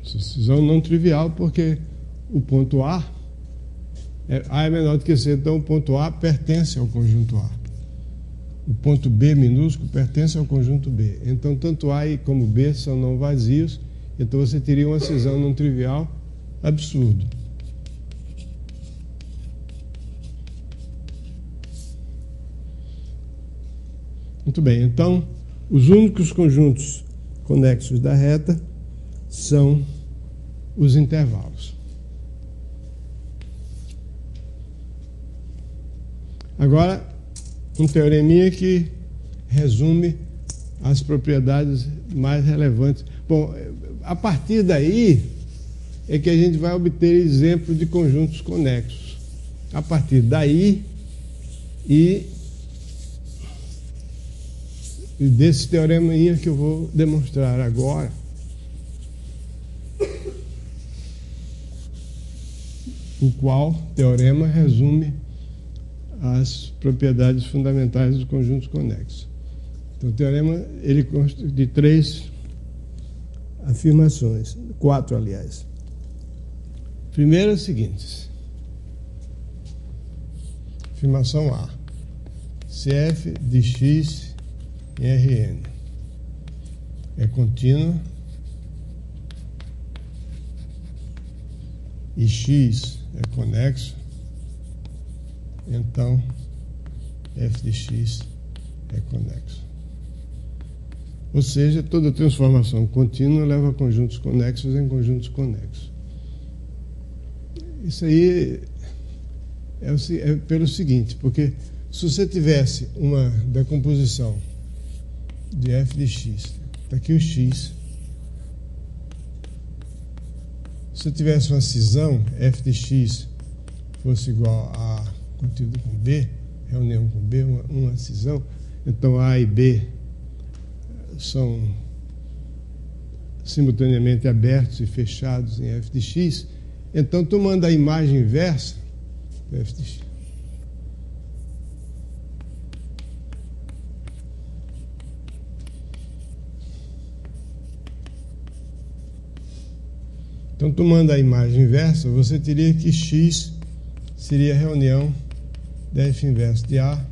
Cisão não trivial, porque o ponto A é menor do que C, então o ponto A pertence ao conjunto A. O ponto B minúsculo pertence ao conjunto B. Então, tanto A como B são não vazios, então você teria uma cisão não trivial absurdo. Muito bem, então, os únicos conjuntos conexos da reta são os intervalos. Agora, um teoreminha que resume as propriedades mais relevantes. Bom, a partir daí é que a gente vai obter exemplos de conjuntos conexos. A partir daí e desse teoreminha que eu vou demonstrar agora, o qual teorema resume as propriedades fundamentais dos conjuntos conexos. Então, o teorema ele consta de 3 afirmações, 4, aliás. Primeiro é o seguinte: afirmação A: se f de x em Rn é contínua e x é conexo, então f de x é conexo. Ou seja, toda transformação contínua leva conjuntos conexos em conjuntos conexos. Isso aí é pelo seguinte, porque se você tivesse uma decomposição de f de x, está aqui o x, se eu tivesse uma cisão, f de x fosse igual a contínuo com B, reunião com B, uma cisão, então A e B são simultaneamente abertos e fechados em f de x, então tomando a imagem inversa do f de x, então tomando a imagem inversa, você teria que x seria a reunião da f inverso de A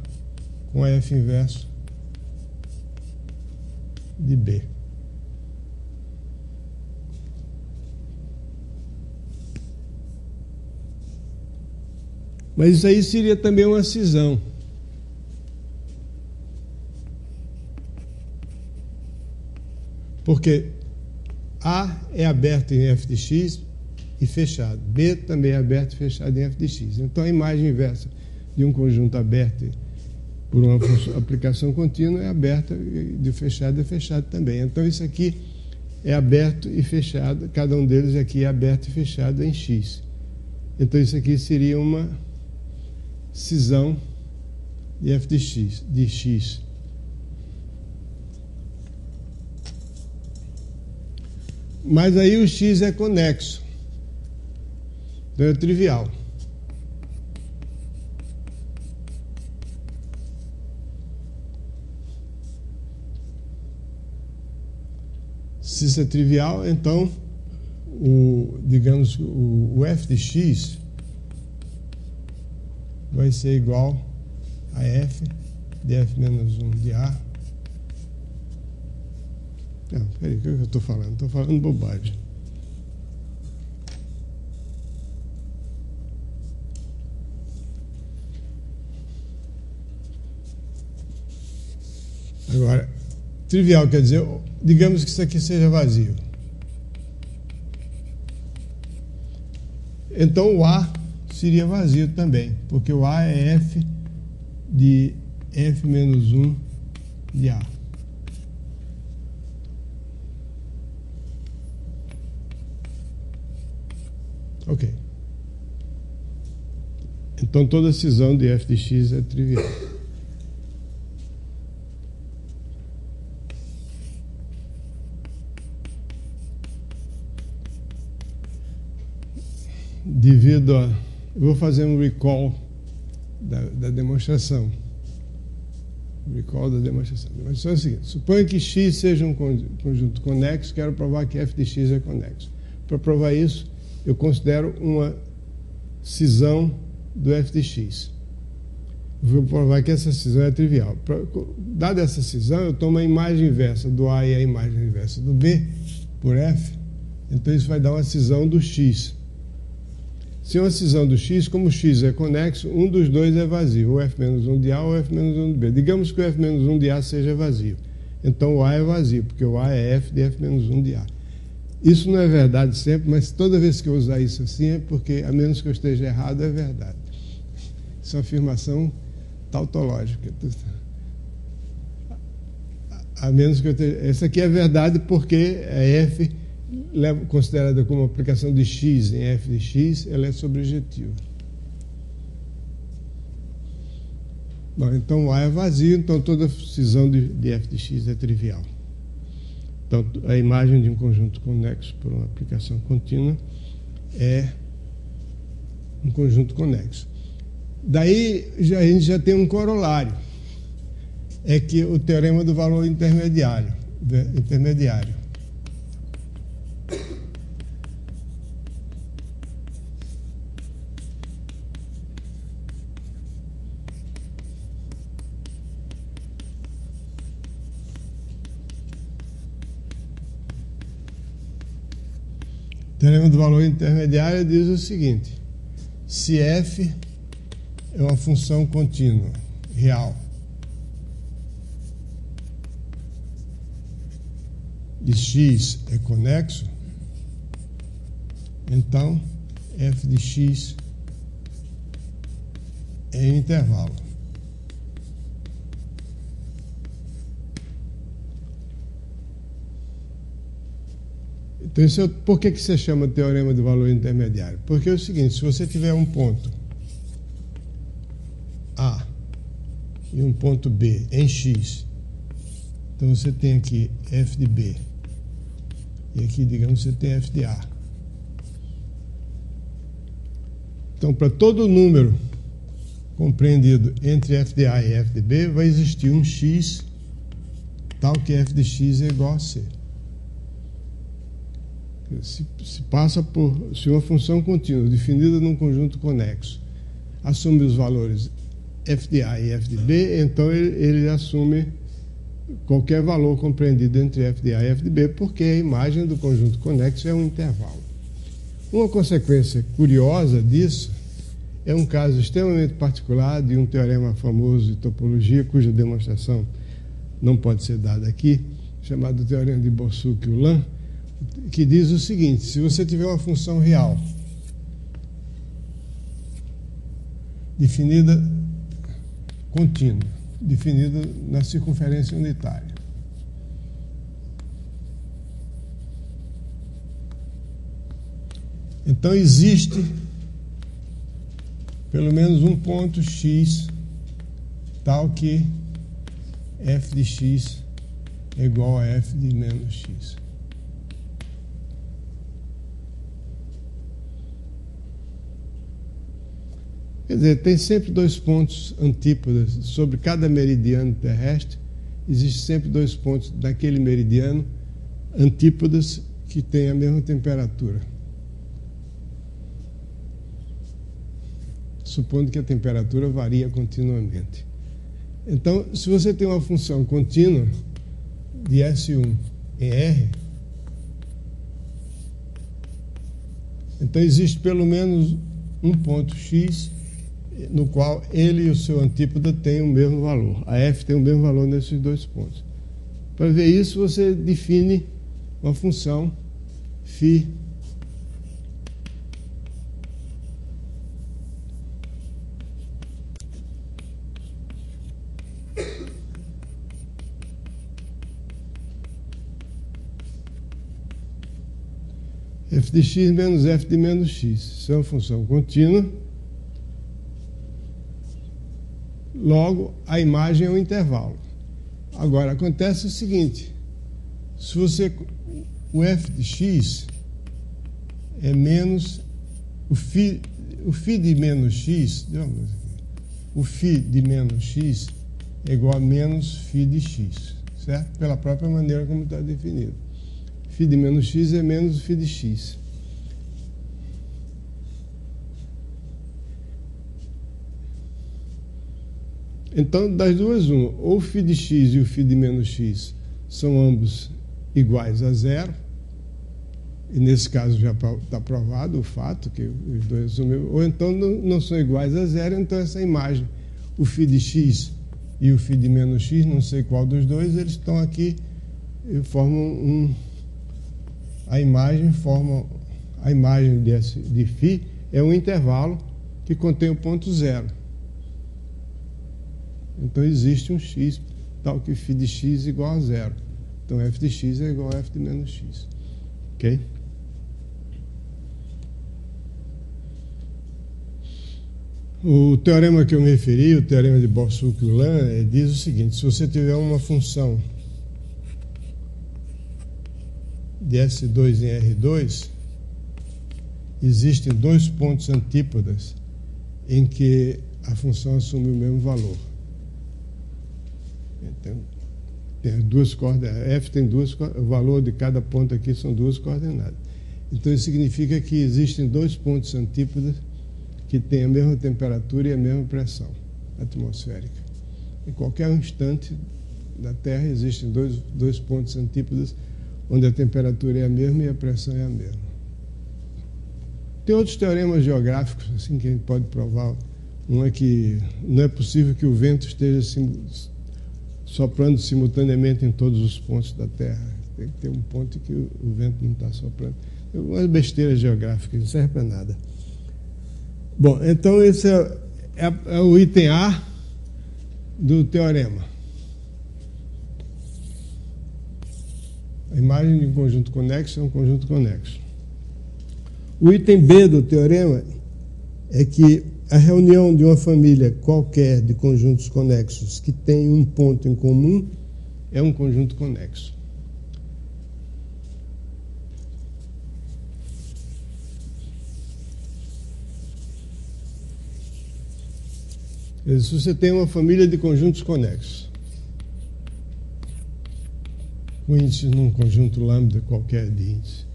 com a f inverso de B. Mas isso aí seria também uma cisão. Porque A é aberto em f de x e fechado. B também é aberto e fechado em f de x. Então a imagem inversa de um conjunto aberto por uma aplicação contínua é aberta, de fechado é fechado também. Então isso aqui é aberto e fechado, cada um deles aqui é aberto e fechado em x. Então isso aqui seria uma cisão de f de x. Mas aí o x é conexo. Então é trivial. Se isso é trivial, então digamos, o f de x vai ser igual a f de f menos 1 de A. Não, peraí, o que eu estou falando? Estou falando bobagem. Agora, trivial quer dizer, digamos que isso aqui seja vazio. Então o A seria vazio também, porque o A é f de f menos 1 de A. Ok. Então toda cisão de f de x é trivial. Devido a... Eu vou fazer um recall da demonstração. Recall da demonstração. A demonstração é a seguinte: suponha que x seja um conjunto conexo, quero provar que f de x é conexo. Para provar isso, eu considero uma cisão do f de x. Vou provar que essa cisão é trivial. Dada essa cisão, eu tomo a imagem inversa do A e a imagem inversa do B por f. Então isso vai dar uma cisão do x. Se é uma cisão do x, como o x é conexo, um dos dois é vazio, ou f menos 1 de A ou f menos 1 de B. Digamos que o f menos 1 de A seja vazio. Então o A é vazio, porque o A é f de f menos 1 de A. Isso não é verdade sempre, mas toda vez que eu usar isso assim é porque, a menos que eu esteja errado, é verdade. Isso é uma afirmação tautológica. A menos que eu esteja... Essa aqui é verdade porque a f, considerada como aplicação de x em f de x, ela é sobrejetiva. Bom, então o A é vazio, então toda cisão de f de x é trivial. Então, a imagem de um conjunto conexo por uma aplicação contínua é um conjunto conexo. Daí, a gente já tem um corolário. É que o teorema do valor intermediário. O teorema do valor intermediário diz o seguinte: se f é uma função contínua, real, e x é conexo, então f de x é um intervalo. Então, por que você chama de teorema do valor intermediário? Porque é o seguinte: se você tiver um ponto A e um ponto B em x, então você tem aqui f de B, e aqui, digamos, você tem f de A. Então, para todo número compreendido entre f de A e f de B, vai existir um x tal que f de x é igual a c. Se uma função contínua definida num conjunto conexo assume os valores f de A e f de B, então ele assume qualquer valor compreendido entre f de A e f de B, porque a imagem do conjunto conexo é um intervalo. Uma consequência curiosa disso é um caso extremamente particular de um teorema famoso de topologia, cuja demonstração não pode ser dada aqui, chamado teorema de Borsuk-Ulam, que diz o seguinte: se você tiver uma função real definida contínua, definida na circunferência unitária, então existe pelo menos um ponto x tal que f de x é igual a f de menos x. Quer dizer, tem sempre dois pontos antípodas. Sobre cada meridiano terrestre, existe sempre dois pontos daquele meridiano antípodas que têm a mesma temperatura. Supondo que a temperatura varia continuamente. Então, se você tem uma função contínua de S1 em R, então existe pelo menos um ponto X no qual ele e o seu antípoda têm o mesmo valor. A F tem o mesmo valor nesses dois pontos. Para ver isso, você define uma função φ f de x menos f de menos x. Isso é uma função contínua. Logo, a imagem é um intervalo. Agora, acontece o seguinte. Se você... O f de x é menos... O φ de menos x... O φ de menos x é igual a menos φ de x. Certo? Pela própria maneira como está definido. Φ de menos x é menos φ de x. Então, das duas, uma. Ou o φ de x e o φ de menos x são ambos iguais a zero. E nesse caso já está provado o fato que os dois são mesmos. Ou então não são iguais a zero, então essa imagem, o φ de x e o φ de menos x, não sei qual dos dois, eles estão aqui e formam a imagem de φ é um intervalo que contém o ponto zero. Então existe um x tal que φ de x é igual a zero. Então f de x é igual a f de menos x. Ok? O teorema que eu me referi, o teorema de Borsuk-Ulam, diz o seguinte: se você tiver uma função de S2 em R2, existem dois pontos antípodas em que a função assume o mesmo valor. Então, tem as duas coordenadas. F tem duas, o valor de cada ponto aqui são duas coordenadas. Então, isso significa que existem dois pontos antípodas que têm a mesma temperatura e a mesma pressão atmosférica. Em qualquer instante da Terra existem dois pontos antípodas onde a temperatura é a mesma e a pressão é a mesma. Tem outros teoremas geográficos assim que a gente pode provar. Um é que não é possível que o vento esteja soprando simultaneamente em todos os pontos da Terra. Tem que ter um ponto que o vento não está soprando. Umas besteiras geográficas, não serve para nada. Bom, então esse é o item A do teorema. A imagem de um conjunto conexo é um conjunto conexo. O item B do teorema é que a reunião de uma família qualquer de conjuntos conexos que tem um ponto em comum é um conjunto conexo. Se você tem uma família de conjuntos conexos, com índices num conjunto lambda qualquer de índice,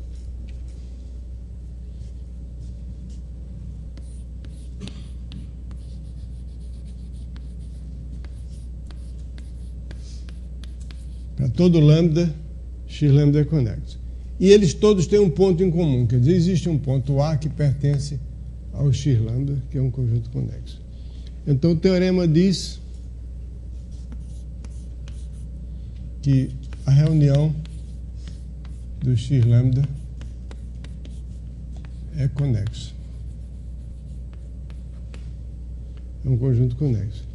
para todo lambda, x lambda é conexo. E eles todos têm um ponto em comum, quer dizer, existe um ponto A que pertence ao x lambda, que é um conjunto conexo. Então o teorema diz que a reunião do x lambda é conexo. É um conjunto conexo.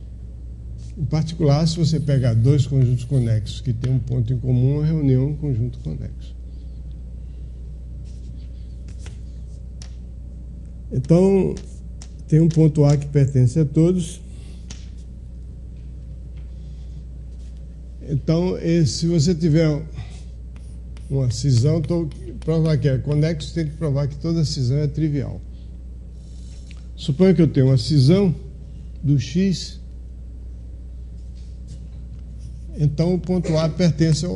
Em particular, se você pegar dois conjuntos conexos que têm um ponto em comum, a reunião é um conjunto conexo. Então, tem um ponto A que pertence a todos. Então, se você tiver uma cisão, provar que é conexo, tem que provar que toda cisão é trivial. Suponha que eu tenho uma cisão do x, então o ponto A pertence a um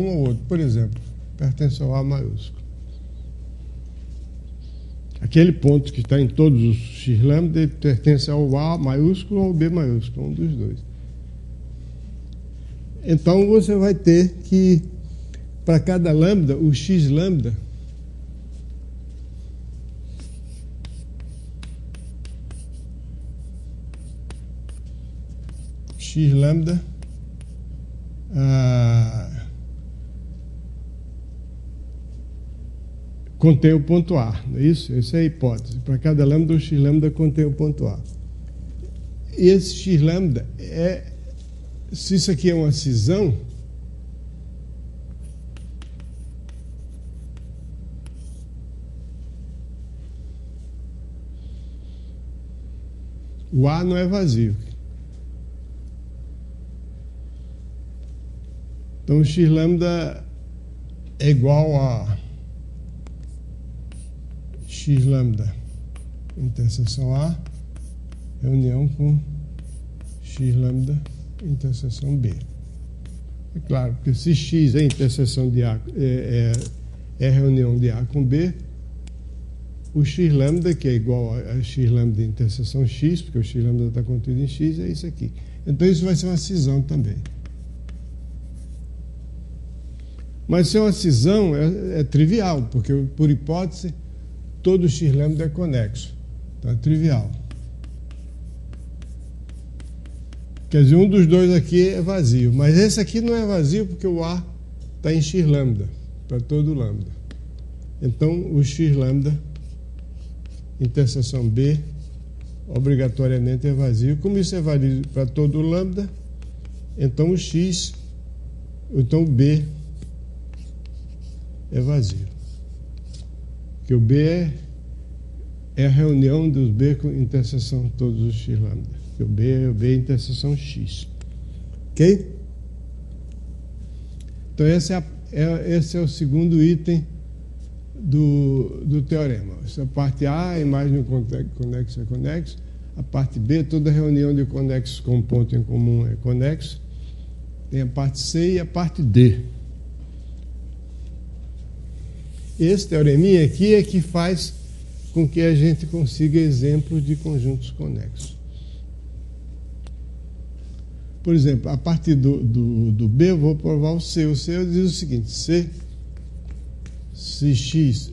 ou outro. Por exemplo, pertence ao A maiúsculo. Aquele ponto que está em todos os x lambda, ele pertence ao A maiúsculo ou ao B maiúsculo, um dos dois. Então você vai ter que, para cada lambda, o x lambda contém o ponto A, não é isso? Essa é a hipótese. Para cada lambda, o x lambda contém o ponto A. E esse x lambda se isso aqui é uma cisão, o A não é vazio. Então, o x lambda é igual a x lambda interseção A, reunião com x lambda interseção B. É claro, porque se x é interseção de A, é reunião de A com B, o x lambda, que é igual a x lambda de interseção x, porque o x lambda está contido em x, é isso aqui. Então, isso vai ser uma cisão também. Mas se é uma cisão, é trivial, porque, por hipótese, todo x lambda é conexo. Então, é trivial. Quer dizer, um dos dois aqui é vazio. Mas esse aqui não é vazio porque o A está em x lambda, para todo lambda. Então, o x lambda, interseção B, obrigatoriamente é vazio. Como isso é válido para todo lambda, então o x, então o B é vazio. Porque o B é a reunião dos B com interseção todos os x lambda. Porque o B é interseção x. Ok? Então esse é o segundo item do teorema. Essa parte A, a imagem conexo é conexo. A parte B, toda reunião de conexos com ponto em comum é conexo. Tem a parte C e a parte D. Esse teoreminha aqui é que faz com que a gente consiga exemplos de conjuntos conexos. Por exemplo, a partir do B eu vou provar o C. O C diz o seguinte: se x,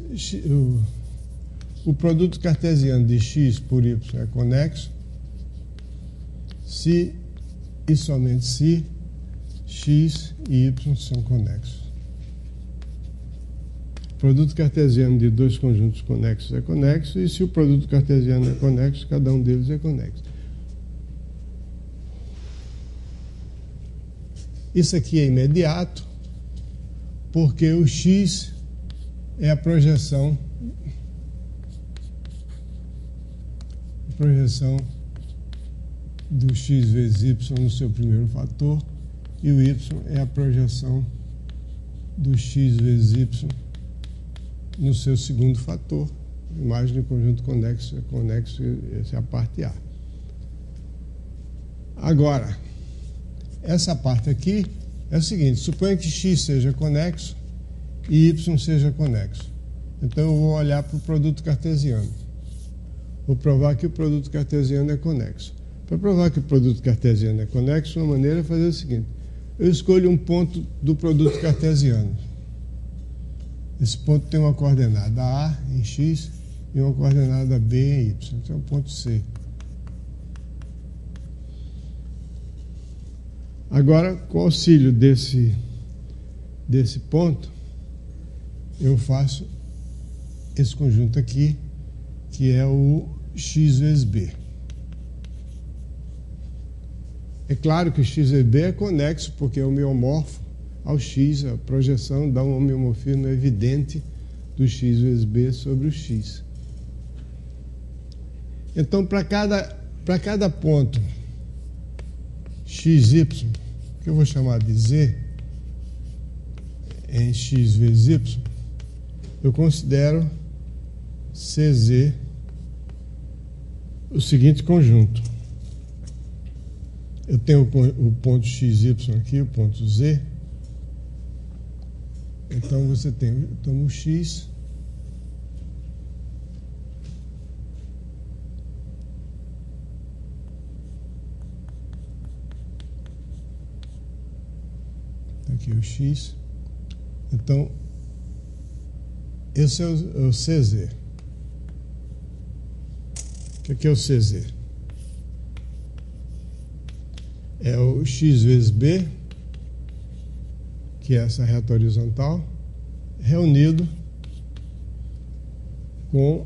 o produto cartesiano de x por y é conexo, se e somente se x e y são conexos. O produto cartesiano de dois conjuntos conexos é conexo, e se o produto cartesiano é conexo, cada um deles é conexo. Isso aqui é imediato, porque o x é a projeção do x vezes y no seu primeiro fator, e o y é a projeção do x vezes y no seu segundo fator. Imagem de conjunto conexo, essa é a parte A. Agora, essa parte aqui é o seguinte: suponha que x seja conexo e y seja conexo. Então eu vou olhar para o produto cartesiano. Vou provar que o produto cartesiano é conexo. Para provar que o produto cartesiano é conexo, uma maneira é fazer o seguinte: eu escolho um ponto do produto cartesiano. Esse ponto tem uma coordenada A em x e uma coordenada B em y. Então é o ponto C. Agora, com o auxílio desse ponto, eu faço esse conjunto aqui, que é o x vezes B. É claro que o x vezes B é conexo, porque é homeomorfo ao x, a projeção dá um homeomorfismo evidente do x vezes B sobre o x. Então, para cada ponto xy, que eu vou chamar de z, em x vezes y, eu considero CZ o seguinte conjunto. Eu tenho o ponto XY aqui, o ponto Z. Então você tem o X aqui o x. Então, esse é o CZ. O que é o CZ? É o x vezes b, que é essa reta horizontal, reunido com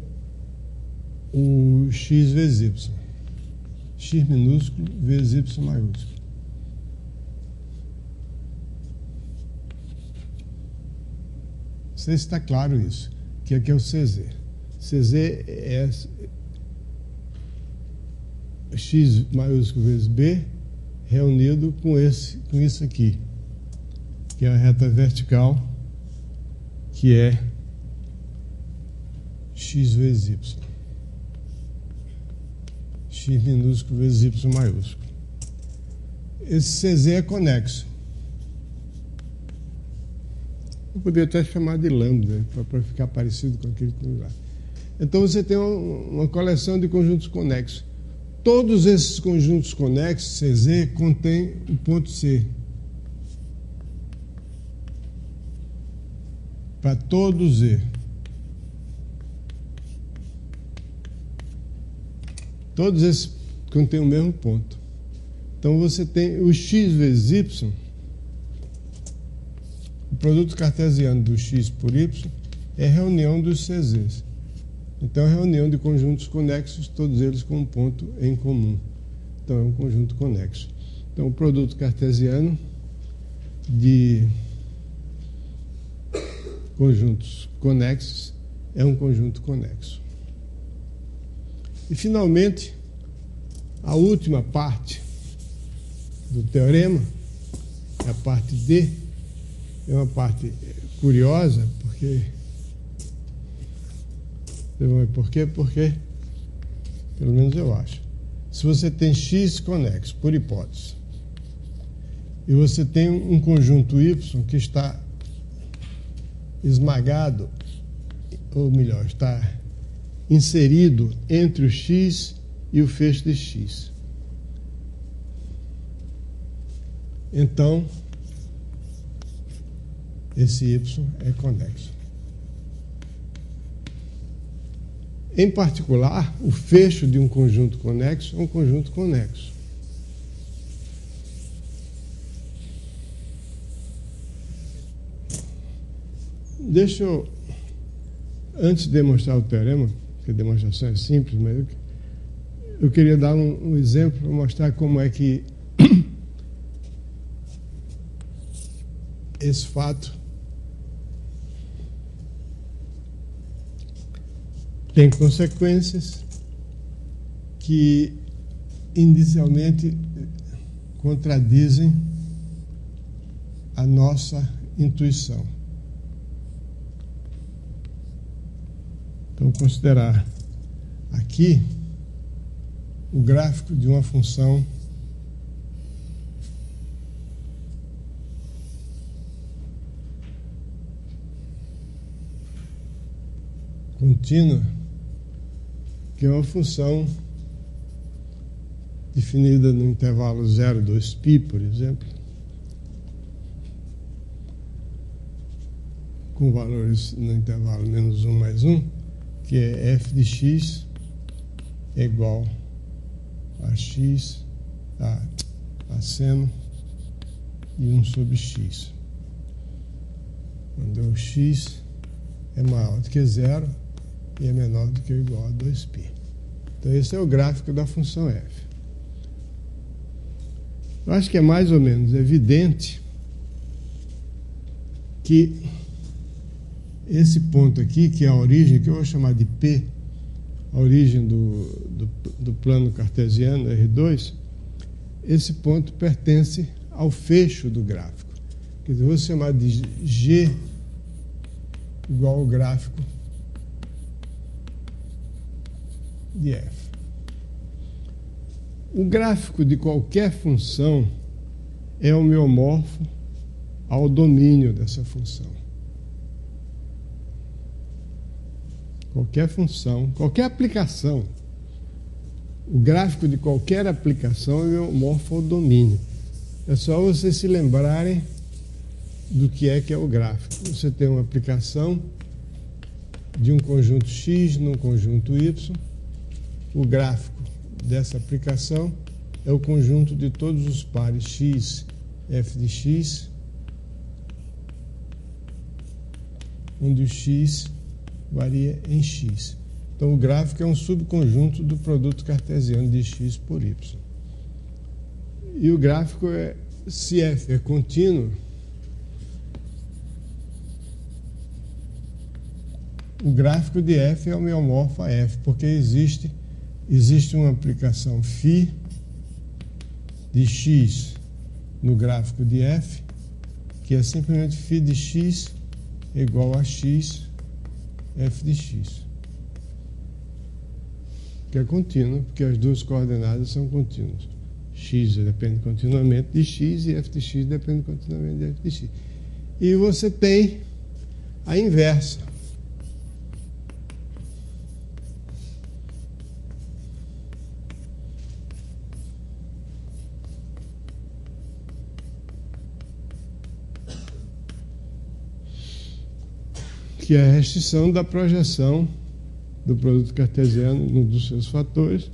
o x vezes y. X minúsculo vezes y maiúsculo. Não sei se está claro isso. Que aqui é o CZ. CZ é x maiúsculo vezes b reunido com isso aqui, que é a reta vertical, que é x vezes y. X minúsculo vezes y maiúsculo. Esse CZ é conexo. Eu poderia até chamar de lambda, para ficar parecido com aquele lá. Então você tem uma coleção de conjuntos conexos. Todos esses conjuntos conexos, CZ, contém o ponto C. Para todo Z. Todos esses contêm o mesmo ponto. Então você tem o x vezes y, o produto cartesiano do x por y é a reunião dos CZs. Então é a reunião de conjuntos conexos, todos eles com um ponto em comum. Então é um conjunto conexo. Então o produto cartesiano de conjuntos conexos é um conjunto conexo. E, finalmente, a última parte do teorema, a parte D, é uma parte curiosa, porque... Vocês vão ver por quê? Porque, pelo menos eu acho, se você tem x conexo, por hipótese, e você tem um conjunto y que está esmagado, ou melhor, está inserido entre o x e o feixe de x. Então, esse y é conexo. Em particular, o fecho de um conjunto conexo é um conjunto conexo. Deixa eu, antes de demonstrar o teorema, porque a demonstração é simples, mas eu queria dar um exemplo para mostrar como é que esse fato tem consequências que inicialmente contradizem a nossa intuição. Então, considerar aqui o gráfico de uma função contínua, que é uma função definida no intervalo 0, 2π, por exemplo, com valores no intervalo menos 1 mais 1, que é f de x é igual a x, a seno e 1 sobre x. Quando o x é maior do que 0 e é menor do que ou igual a 2π. Então esse é o gráfico da função f. Eu acho que é mais ou menos evidente que esse ponto aqui, que é a origem, que eu vou chamar de P, a origem do plano cartesiano, R2, esse ponto pertence ao fecho do gráfico. Quer dizer, eu vou chamar de G igual ao gráfico de f. O gráfico de qualquer função é homeomorfo ao domínio dessa função. Qualquer função, qualquer aplicação, o gráfico de qualquer aplicação é homeomorfo ao domínio. É só vocês se lembrarem do que é o gráfico. Você tem uma aplicação de um conjunto X num conjunto Y. O gráfico dessa aplicação é o conjunto de todos os pares X, f de X, onde o X varia em X. Então, o gráfico é um subconjunto do produto cartesiano de X por Y. E o gráfico se f é contínuo, o gráfico de f é homeomorfo a f, porque existe uma aplicação φ de x no gráfico de f, que é simplesmente φ de x é igual a x f de x, que é contínuo, porque as duas coordenadas são contínuas. X depende continuamente de x e f de x depende continuamente de f de x. E você tem a inversa. Que é a restrição da projeção do produto cartesiano num dos seus fatores,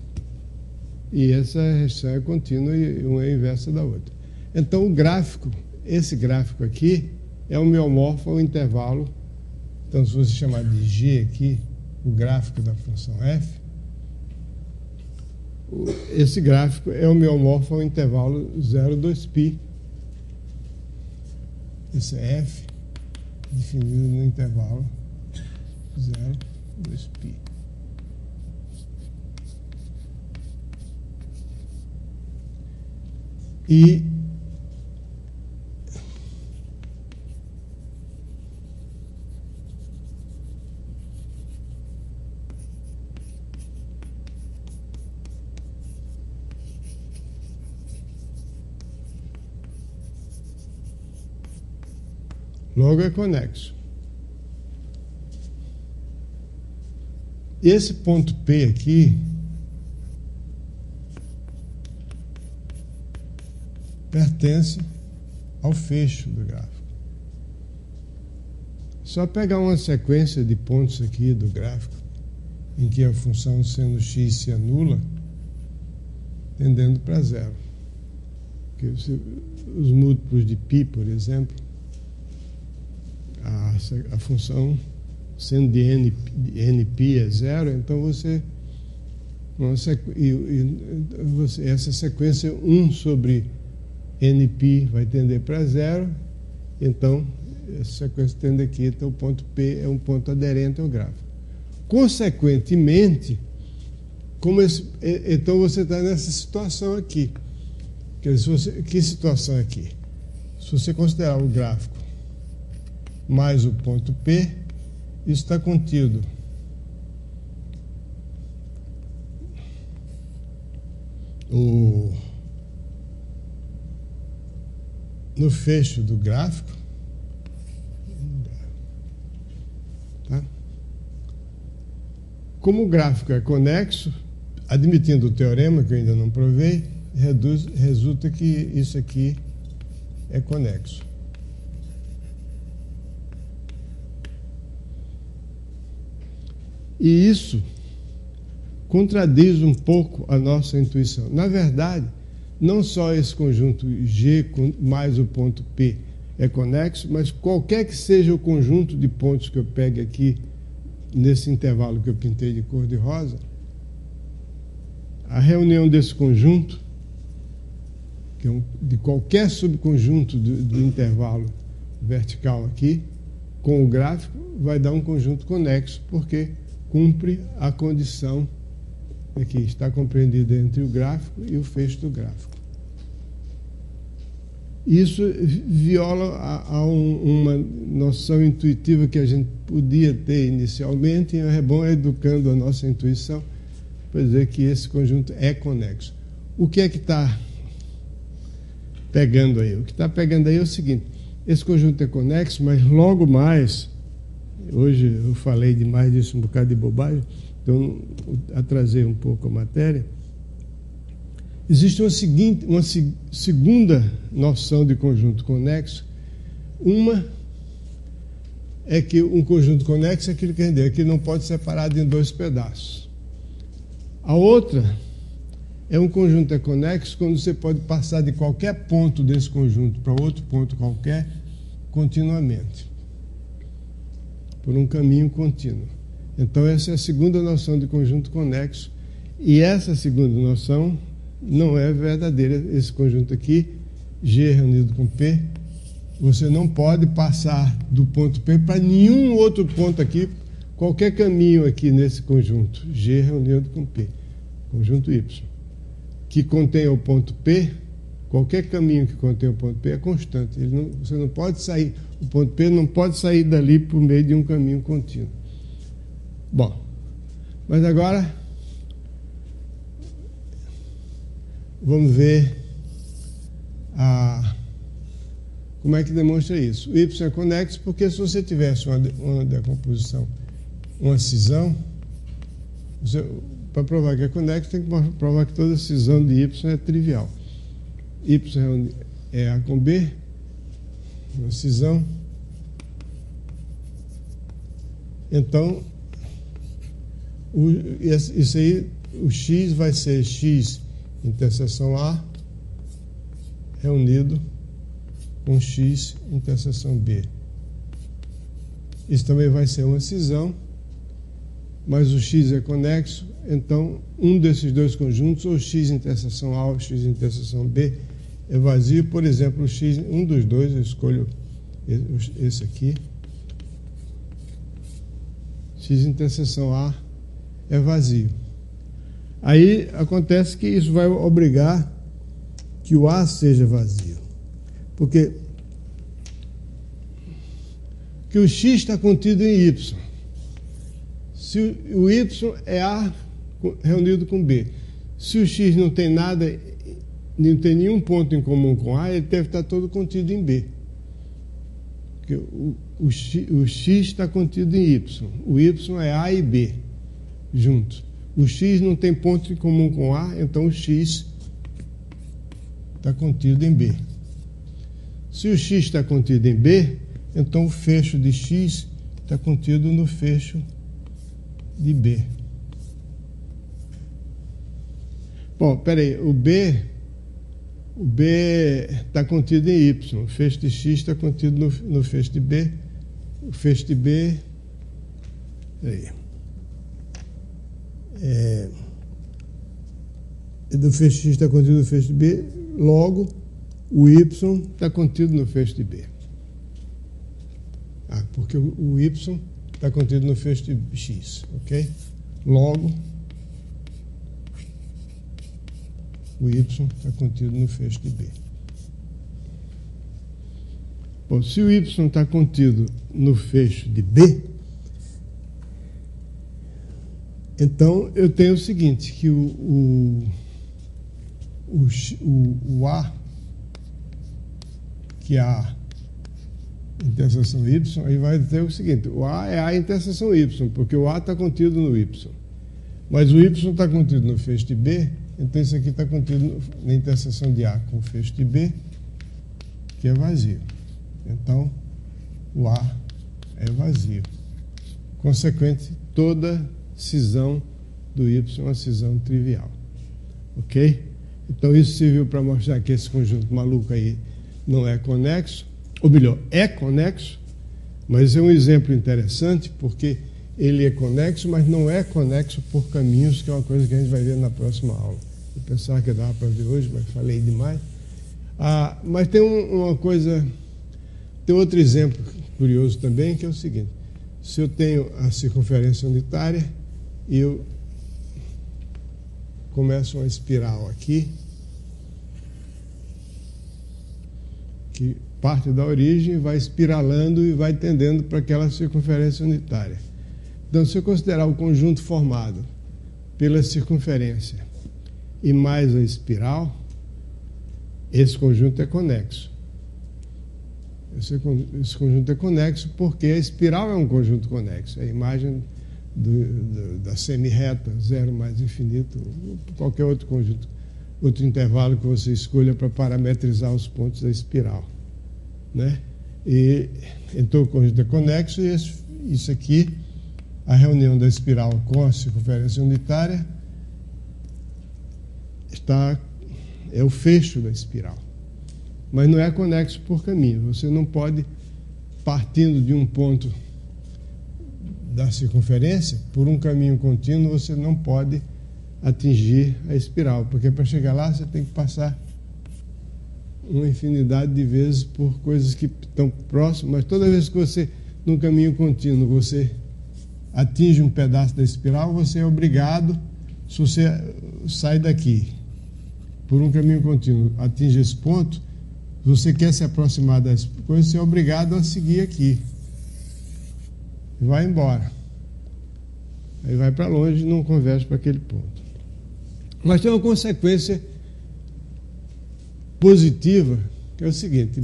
e essa restrição é contínua e uma é inversa da outra. Então, o gráfico, esse gráfico aqui, é homeomorfo ao intervalo. Então, se você chamar de G aqui, o gráfico da função f, esse gráfico é homeomorfo ao intervalo 0, 2π. Esse é f, definido no intervalo 0, 2π. E logo é conexo. Esse ponto P aqui pertence ao fecho do gráfico. Só pegar uma sequência de pontos aqui do gráfico, em que a função seno x se anula, tendendo para zero. Porque os múltiplos de π, por exemplo, a função seno de nπ é zero, então essa sequência 1 sobre nπ vai tender para zero, então essa sequência tende aqui, então o ponto P é um ponto aderente ao gráfico. Consequentemente, então você está nessa situação aqui. Que situação aqui? Se você considerar o gráfico mais o ponto P, isso está contido no fecho do gráfico, tá? Como o gráfico é conexo, admitindo o teorema, que eu ainda não provei, resulta que isso aqui é conexo. E isso contradiz um pouco a nossa intuição. Na verdade, não só esse conjunto G mais o ponto P é conexo, mas qualquer que seja o conjunto de pontos que eu pegue aqui, nesse intervalo que eu pintei de cor de rosa, a reunião desse conjunto, que é de qualquer subconjunto do intervalo vertical aqui, com o gráfico, vai dar um conjunto conexo, porque cumpre a condição aqui, está compreendida entre o gráfico e o fecho do gráfico. Isso viola a uma noção intuitiva que a gente podia ter inicialmente, e é bom educando a nossa intuição para dizer que esse conjunto é conexo. O que é que está pegando aí? O que está pegando aí é o seguinte: esse conjunto é conexo, mas logo mais, hoje eu falei demais disso, um bocado de bobagem, então atrasei um pouco a matéria. Existe uma segunda noção de conjunto conexo, Uma é que um conjunto conexo é aquilo que a gente diz, que não pode ser separado em dois pedaços. A outra é um conjunto conexo quando você pode passar de qualquer ponto desse conjunto para outro ponto qualquer continuamente, por um caminho contínuo. Então essa é a segunda noção de conjunto conexo, e essa segunda noção não é verdadeira. Esse conjunto aqui, G reunido com P, você não pode passar do ponto P para nenhum outro ponto aqui, qualquer caminho aqui nesse conjunto, G reunido com P, conjunto Y, que contém o ponto P, qualquer caminho que contém o ponto P é constante. Você não pode sair, o ponto P não pode sair dali por meio de um caminho contínuo. Bom, mas agora vamos ver como é que demonstra isso. O Y é conexo porque se você tivesse uma decomposição, uma cisão, para provar que é conexo, tem que provar que toda cisão de Y é trivial. Y é A com B, uma cisão. Então, isso aí, o X vai ser X interseção A reunido com X interseção B. Isso também vai ser uma cisão, mas o X é conexo, então um desses dois conjuntos, ou X interseção A ou X interseção B, é vazio. Por exemplo, o X, um dos dois, eu escolho esse aqui. X interseção A é vazio. Aí acontece que isso vai obrigar que o A seja vazio. Porque o X está contido em Y. Se o Y é A reunido com B. Se o X não tem nada, não tem nenhum ponto em comum com A, ele deve estar todo contido em B. Porque o X está contido em Y. O Y é A e B juntos. O X não tem ponto em comum com A, então o X está contido em B. Se o X está contido em B, então o fecho de X está contido no fecho de B. Bom, peraí, o B está contido em Y, o fecho de X está contido no fecho de B, o fecho de B, do fecho de X está contido no fecho de B, logo o Y está contido no fecho de B. Porque o Y está contido no fecho de X, ok? Logo, o Y está contido no fecho de B. Bom, se o Y está contido no fecho de B, então eu tenho o seguinte, que o A, que é a interseção Y, aí vai ter o seguinte, o A é A interseção Y, porque o A está contido no Y. Mas o Y está contido no fecho de B, então isso aqui está contido na interseção de A com o fecho de B, que é vazio. Então, o A é vazio. Consequente, toda cisão do Y é uma cisão trivial. Ok? Então, isso serviu para mostrar que esse conjunto maluco aí não é conexo, ou melhor, é conexo, mas é um exemplo interessante, porque ele é conexo, mas não é conexo por caminhos, que é uma coisa que a gente vai ver na próxima aula. Eu pensava que dava para ver hoje, mas falei demais. Mas tem uma coisa, tem outro exemplo curioso também, que é o seguinte: se eu tenho a circunferência unitária e eu começo uma espiral aqui, que parte da origem, vai espiralando e vai tendendo para aquela circunferência unitária. Então, se eu considerar o conjunto formado pela circunferência e mais a espiral, esse conjunto é conexo. Esse conjunto é conexo porque a espiral é um conjunto conexo. É a imagem da semirreta, zero mais infinito, qualquer outro conjunto, outro intervalo que você escolha para parametrizar os pontos da espiral, né? E então o conjunto é conexo, e isso aqui, a reunião da espiral com a circunferência unitária, é o fecho da espiral. Mas não é conexo por caminho. Você não pode, partindo de um ponto da circunferência, por um caminho contínuo, você não pode atingir a espiral, porque para chegar lá você tem que passar uma infinidade de vezes por coisas que estão próximas, mas toda vez que você, num caminho contínuo, você atinge um pedaço da espiral, você é obrigado, se você sai daqui por um caminho contínuo, atinge esse ponto, se você quer se aproximar das coisas, você é obrigado a seguir aqui. E vai embora. Aí vai para longe e não converge para aquele ponto. Mas tem uma consequência positiva, que é o seguinte,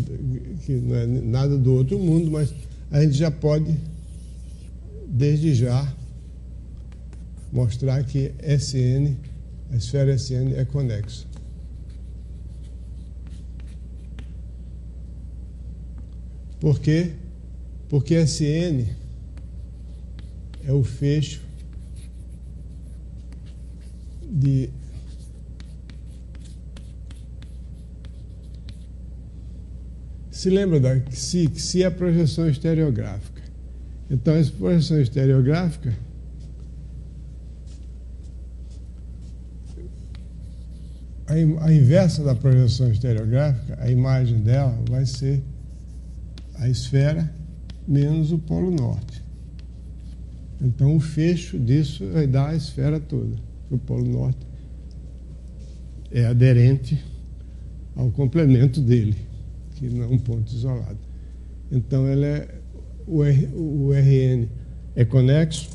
que não é nada do outro mundo, mas a gente já pode, desde já, mostrar que SN, a esfera SN é conexa. Por quê? Porque SN é o fecho de se lembra da que se é a projeção estereográfica. Então, essa projeção estereográfica a inversa da projeção estereográfica, a imagem dela vai ser a esfera menos o polo norte. Então, o fecho disso vai dar a esfera toda. O polo norte é aderente ao complemento dele, que não é um ponto isolado. Então, o RN é conexo.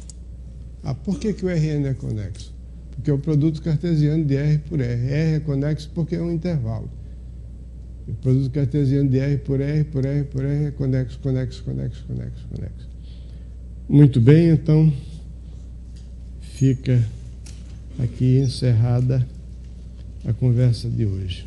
Por que o RN é conexo? Porque é o produto cartesiano de R por R. R é conexo porque é um intervalo. O produto cartesiano de R por R, por R, por R é conexo, conexo, conexo, conexo, conexo. Muito bem, então fica aqui encerrada a conversa de hoje.